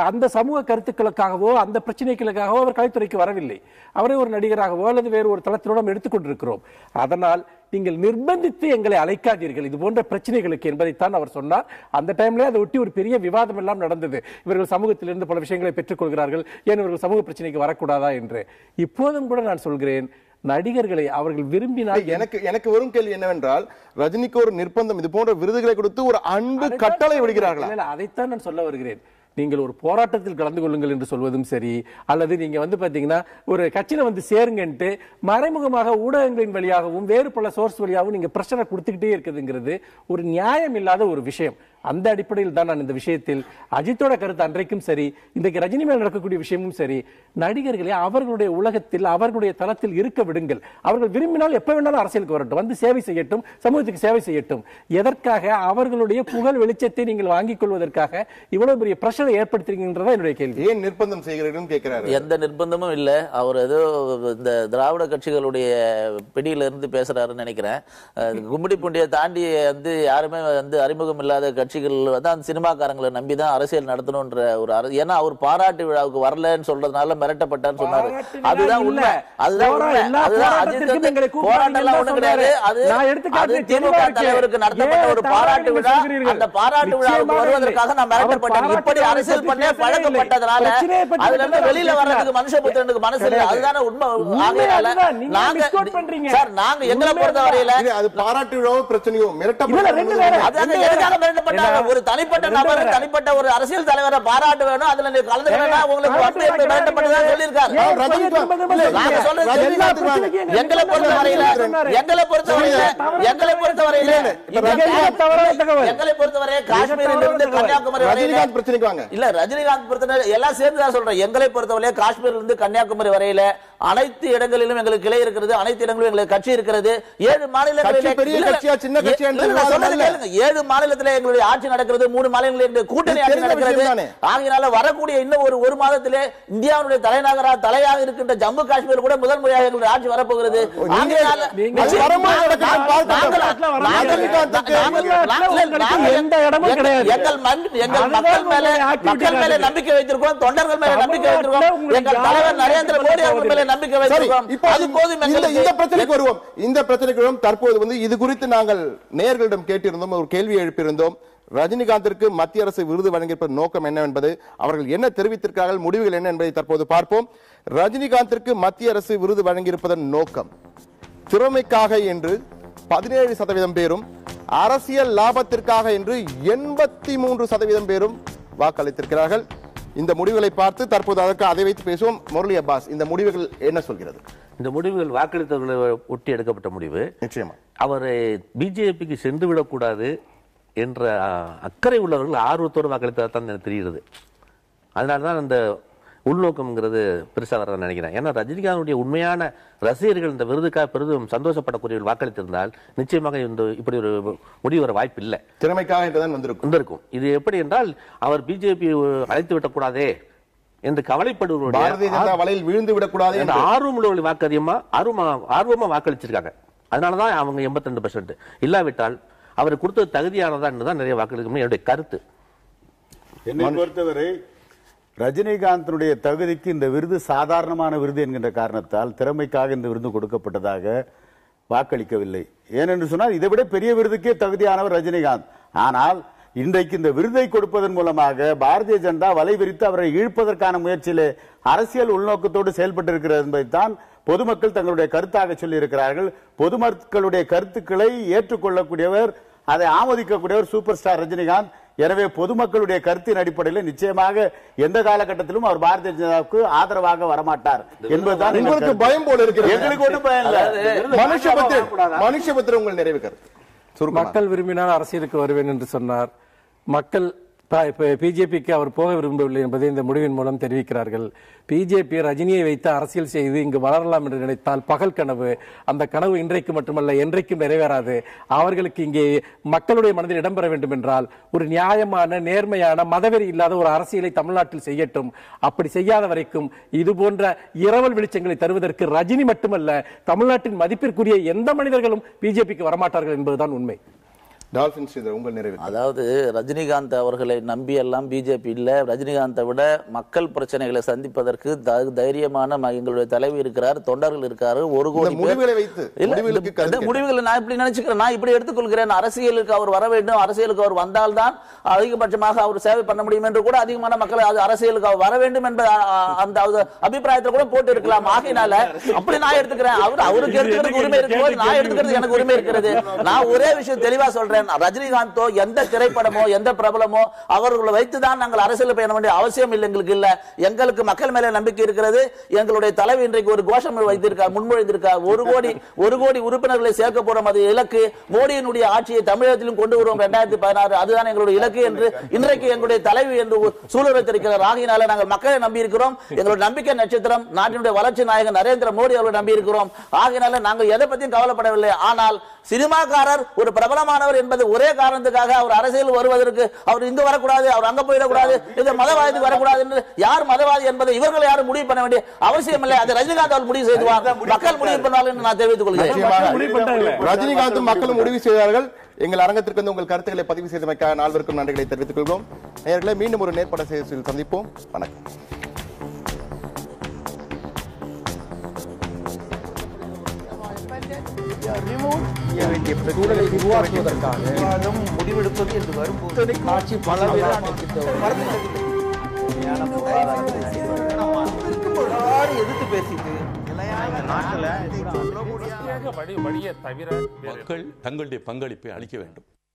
அந்த சமூக கருத்துக்களுக்காகவோ அந்த பிரச்சனைகளுக்காகவோ அவர் கலைத்துறைக்கு வரவில்லை. அவரை ஒரு நடிகராகவோ அல்லது வேறு ஒரு தளத்தினோட எடுத்துக்கொண்டிருக்கிறோம். அதனால் நீங்கள் நிர்பந்தித்து எங்களை அழைக்காதீர்கள் இது போன்ற பிரச்சனைகளுக்கு என்பதைத்தான் அவர் சொன்னார். அந்த டைம்ல அதை ஒட்டி ஒரு பெரிய விவாதம் எல்லாம் நடந்தது. இவர்கள் சமூகத்திலிருந்து பல விஷயங்களை பெற்றுக் கொள்கிறார்கள், ஏன் இவர்கள் சமூக பிரச்சனைக்கு வரக்கூடாதா என்று. இப்போதும் கூட நான் சொல்கிறேன், நடிகர்களை அவர்கள் விரும்பினால் எனக்கு வரும் கேள்வி என்னவென்றால், ரஜினிக்கு ஒரு நிர்பந்தம், இது போன்ற விருதுகளை கொடுத்து ஒரு அன்பு கட்டளை விடுகிறார்களா? அதைத்தான் நான் சொல்ல வருகிறேன். நீங்கள் ஒரு போராட்டத்தில் கலந்து கொள்ளுங்கள் என்று சொல்வதும் சரி, அல்லது நீங்க பாத்தீங்கன்னா ஒரு கட்சியில சேருங்கன்ட்டு மறைமுகமாக ஊடகங்களின் வழியாகவும் வேறு பல சோர்ஸ் வழியாகவும் நீங்க பிரஷரை கொடுத்துக்கிட்டே இருக்குதுங்கிறது ஒரு நியாயம் இல்லாத ஒரு விஷயம். அந்த அடிப்படையில் தான் நான் இந்த விஷயத்தில் அஜித்தோட கருத்து அன்றைக்கும் சரி, இன்றைக்கு ரஜினி மேல் நடக்கக்கூடிய விஷயமும் சரி, நடிகர்களை அவர்களுடைய உலகத்தில் அவர்களுடைய தளத்தில் இருக்க விடுங்கள். அவர்கள் விரும்பினால் எப்ப வேணாலும் அரசியலுக்கு வரட்டும், சேவை செய்யட்டும், சமூகத்துக்கு சேவை செய்யட்டும். எதற்காக அவர்களுடைய புகழ் வெளிச்சத்தை நீங்கள் வாங்கிக் கொள்வதற்காக இவ்வளவு பெரிய பிரஷரை ஏற்படுத்துறீங்கன்றதா என்னுடைய கேள்வி. ஏன் நிர்பந்தம் செய்கிறீர்கள் கேட்கிறாரு. எந்த நிர்பந்தமும் இல்ல. அவர் ஏதோ இந்த திராவிட கட்சிகளுடைய பிடியில இருந்து பேசுறாருன்னு நினைக்கிறேன். கும்மிடி பூண்டியை தாண்டி யாருமே அறிமுகம் இல்லாத கட்சிகள் அந்த சினிமாக்காரங்களை நம்பிதான் அரசியல் நடத்தணும்ன்ற ஒரு ஏன்னா அவர் பாராட்டு விழாவுக்கு வரலன்னு சொல்றதுனால மிரட்டப்பட்டான்னு சொன்னாரு. அதுதான் உண்மை. போராட்டம் ஒண்ணு கிடையாது. அது திமுக தலைவருக்கு நடத்தப்பட்ட ஒரு பாராட்டு விழா. அந்த பாராட்டு விழாவுக்கு வருவதற்காக நான் மிரட்டப்பட்டேன். இப்படி அரசியல் பண்ண பழக்கப்பட்டதுனால அதுல இருந்து வெளியில வர்றதுக்கு மனுஷபுத்திரனுக்கு மனசு இல்லை. அதுதானே உண்மை. நாங்க எங்களை பொறுத்தவரையில அது பாராட்டு விழாவோ பிரச்சனையோ மிரட்டப்பட்ட ஒரு தனிப்பட்ட நபர், தனிப்பட்ட ஒரு அரசியல் தலைவரை பாராட்டு வேணும், அதுல நீ கலந்துக்கிறா உங்களுக்கு மிரட்டப்பட்டதான் சொல்லியிருக்காரு. எங்களை பொறுத்தவரை காஷ்மீரிலிருந்து கன்னியாகுமரி வரையில இல்ல, ரஜினிகாந்த் பொறுத்தவரை எல்லாம் சேர்ந்துதான் சொல்றேன். எங்களை பொறுத்தவரை காஷ்மீரிலிருந்து கன்னியாகுமரி வரையில அனைத்து இடங்களிலும் எங்களுக்கு கிளை இருக்கிறது, அனைத்து இடங்களிலும் எங்களுக்கு கட்சி இருக்கிறது. 7 மாநிலங்களில் 7 மாநிலத்தில் எங்களுடைய ஆட்சி நடக்கிறது, 3 மாநிலங்களில் கூட்டணி ஆட்சி நடக்கிறது. ஆகையினால வரக்கூடிய இன்னும் ஒரு மாதத்திலே இந்தியாவுடைய தலையாக இருக்கின்ற ஜம்மு காஷ்மீர் கூட முதல் முறையாக எங்களுடைய ஆட்சி வரப்போகிறது. மக்கள் மேலே நம்பிக்கை வைத்திருக்கோம், தொண்டர்கள் மேலே நம்பிக்கை வைத்திருக்கோம், எங்கள் தலைவர் நரேந்திர மோடி அவர்கள் மேலே நம்பிக்கை வைத்திருக்கோம். இந்த பிரச்சனைக்கு தற்போது இது குறித்து நாங்கள் நேயர்களிடம் கேட்டிருந்தோம், ஒரு கேள்வி எழுப்பியிருந்தோம். ரஜினிகாந்திற்கு மத்திய அரசு விருது வழங்கியிருப்பது நோக்கம் என்ன என்பது, அவர்கள் என்ன தெரிவித்திருக்கிறார்கள், முடிவுகள் என்ன என்பதை தற்போது பார்ப்போம். ரஜினிகாந்திற்கு மத்திய அரசு விருது வழங்கியிருப்பதன் நோக்கம் திறமைக்காக என்று 17% பேரும், அரசியல் லாபத்திற்காக என்று 83% பேரும் வாக்களித்திருக்கிறார்கள். இந்த முடிவுகளை பார்த்து தற்போது அதற்கு அதை வைத்து பேசுவோம். முரளி அப்பாஸ், இந்த முடிவுகள் என்ன சொல்கிறது? இந்த முடிவுகள் வாக்களித்தவர்களை ஒட்டி எடுக்கப்பட்ட முடிவு. நிச்சயமா அவர் பிஜேபிக்கு சென்று விடக்கூடாது என்ற அக்கறை உள்ளவர்கள் ஆர்வத்தோடு வாக்களித்ததான் எனக்கு தெரிகிறது. அதனால்தான் அந்த உள்நோக்கம்ங்கிறது பெருசாக வரதான் நினைக்கிறேன். ஏன்னா ரஜினிகாந்துடைய உண்மையான ரசிகர்கள் இந்த விருதுக்காக பெரிதும் சந்தோஷப்படக்கூடியவர்கள் வாக்களித்திருந்தால் நிச்சயமாக இப்படி ஒரு முடிவு வர வாய்ப்பு இல்லை. திறமைக்காக வந்திருக்கும். இது எப்படி என்றால் அவர் பிஜேபி அழைத்து விடக்கூடாதே என்று கவலைப்படுவர்கள் வலையில் விழுந்து விடக்கூடாது என்ற ஆர்வம் உள்ளவர்கள் வாக்கு அதிகமா ஆர்வமா வாக்களிச்சிருக்காங்க. அதனாலதான் அவங்க 82%. இல்லாவிட்டால் அவர் கொடுத்தது தகுதியானதா என்றுதான் நிறைய வாக்களிக்கும் என்னுடைய கருத்து. என்னை பொறுத்தவரை ரஜினிகாந்தனுடைய தகுதிக்கு இந்த விருது சாதாரணமான விருது என்கின்ற காரணத்தால் திறமைக்காக இந்த விருது கொடுக்கப்பட்டதாக வாக்களிக்கவில்லை. ஏனென்று சொன்னால் இதை விட பெரிய விருதுக்கே தகுதியானவர் ரஜினிகாந்த். ஆனால் இன்றைக்கு இந்த விருதை கொடுப்பதன் மூலமாக பாரதிய ஜனதா வலை விரித்து அவரை இழுப்பதற்கான முயற்சியிலே அரசியல் உள்நோக்கத்தோடு செயல்பட்டிருக்கிறது என்பதைத்தான் பொதுமக்கள் தங்களுடைய கருத்தாக சொல்லி இருக்கிறார்கள். பொதுமக்களுடைய கருத்துக்களை ஏற்றுக்கொள்ளக்கூடியவர், அதை ஆமோதிக்கக்கூடியவர் சூப்பர் ஸ்டார் ரஜினிகாந்த். எனவே பொதுமக்களுடைய கருத்தின் அடிப்படையில் நிச்சயமாக எந்த காலகட்டத்திலும் அவர் பாரதிய ஜனதாவுக்கு ஆதரவாக வரமாட்டார் என்பதுதான் உங்களுக்கு பயம் போல இருக்கிறது. எங்களுக்கு ஒன்றும் பயம் இல்லை. மனுஷபத்திரம் உங்கள் நிறைவு கருத்து. மக்கள் விரும்பினால் அரசியலுக்கு வருவேன் என்று சொன்னார். மக்கள் பிஜேபிக்கு அவர் போக விரும்பவில்லை என்பதை இந்த முடிவின் மூலம் தெரிவிக்கிறார்கள். பிஜேபி ரஜினியை வைத்து அரசியல் செய்து இங்கு வளரலாம் என்று நினைத்தால் பகல் கனவு. அந்த கனவு இன்றைக்கு மட்டுமல்ல என்றைக்கும் நிறைவேறாது. அவர்களுக்கு இங்கே மக்களுடைய மனதில் இடம்பெற வேண்டும் என்றால் ஒரு நியாயமான நேர்மையான மதவெறி இல்லாத ஒரு அரசியலை தமிழ்நாட்டில் செய்யட்டும். அப்படி செய்யாத வரைக்கும் இது போன்ற இரவல் வெளிச்சங்களை தருவதற்கு ரஜினி மட்டுமல்ல தமிழ்நாட்டின் மதிப்பிற்குரிய எந்த மனிதர்களும் பிஜேபிக்கு வரமாட்டார்கள் என்பதுதான் உண்மை. உங்கள் நிறைவு. அதாவது ரஜினிகாந்த் அவர்களை நம்பி எல்லாம் பிஜேபி இல்ல. ரஜினிகாந்தை விட மக்கள் பிரச்சனைகளை சந்திப்பதற்கு தைரியமான எங்களுடைய தலைவர் இருக்கிறார், தொண்டர்கள் இருக்காரு. ஒரு கோடி முடிவுகளை நான் இப்படி நினைச்சுக்கிறேன், நான் இப்படி எடுத்துக்கொள்கிறேன். அரசியலுக்கு அவர் வர வேண்டும், அரசியலுக்கு அவர் வந்தால்தான் அதிகபட்சமாக அவர் சேவை பண்ண முடியும் என்று கூட அதிகமான மக்கள் அரசியலுக்கு அவர் வர வேண்டும் என்ற அந்த அபிப்பிராயத்தை கூட போட்டு இருக்கலாம். ஆகையினால அப்படி நான் எடுத்துக்கிறேன். அவருக்கு எடுத்துக்கிறது உரிமை இருக்கும்போது நான் எடுத்துக்கிறது எனக்கு உரிமை இருக்கிறது. நான் ஒரே விஷயம் தெளிவா சொல்றேன், ரஜினிகாந்தோ எந்த திரைப்படமோ எந்த பிரபலமோ அவர்களை வைத்துதான் நாங்கள் அரசியல் பயண வேண்டிய அவசியம் இல்லை. எங்களுக்கு இல்ல. எங்களுக்கு மக்கள் மேல நம்பிக்கை இருக்கிறது. எங்களுடைய தலைவர் இன்றைக்கு ஒரு கோஷம் வைத்திருக்கார், முன்மொழிந்திருக்கார். ஒரு கோடி உறுப்பினர்களை சேர்க்க போறோம். அது இலக்கு. மோடியினுடைய ஆட்சியை தமிழகத்திலும் கொண்டு வருவோம் 2016. அதுதான் எங்களுடைய இலக்கு என்று இன்றைக்கு எங்களுடைய தலைவர் என்று சூழல் வைத்திருக்கிறார். ஆகையினால நாங்கள் மக்களை நம்பி இருக்கிறோம். எங்களுடைய நம்பிக்கை நட்சத்திரம் நாட்டினுடைய வளர்ச்சி நாயகன் நரேந்திர மோடி அவர்களை நம்பி இருக்கிறோம். ஆகையினால நாங்கள் எதை பற்றியும் கவலைப்படவில்லை. ஆனால் சினிமாக்காரர் ஒரு பிரபலமானவர் என்பது ஒரே காரணத்துக்காக அவர் அரசியல் வருவதற்கு அவர் இங்கு வரக்கூடாது, அவர் அங்க போயிடக்கூடாது, இந்த மதவாதி வரக்கூடாது என்று யார் மதவாதி என்பதை இவர்கள் யாரும் முடிவு பண்ண வேண்டிய அவசியம் இல்லை. அது ரஜினிகாந்த் அவர்கள் முடிவு செய்வார், மக்கள் முடிவு பண்ணுவார்கள் என்று நான் தெரிவித்துக் கொள்கிறேன். ரஜினிகாந்தும் மக்களும் முடிவு செய்தார்கள். எங்கள் அரங்கத்திற்கு வந்து உங்கள் கருத்துக்களை பதிவு செய்தமைக்காக நால்வருக்கும் நன்றிகளை தெரிவித்துக் கொள்கிறோம். நேயர்களே, மீண்டும் ஒரு நேர்பட செய்தியில் சந்திப்போம். வணக்கம். சூழலை உருவாக்குவதற்காக விவாதம் முடிவெடுப்பது என்று வரும்போது காட்சி எதிர்த்து பேசிட்டு மக்கள் தங்களுடைய பங்களிப்பை அளிக்க வேண்டும்.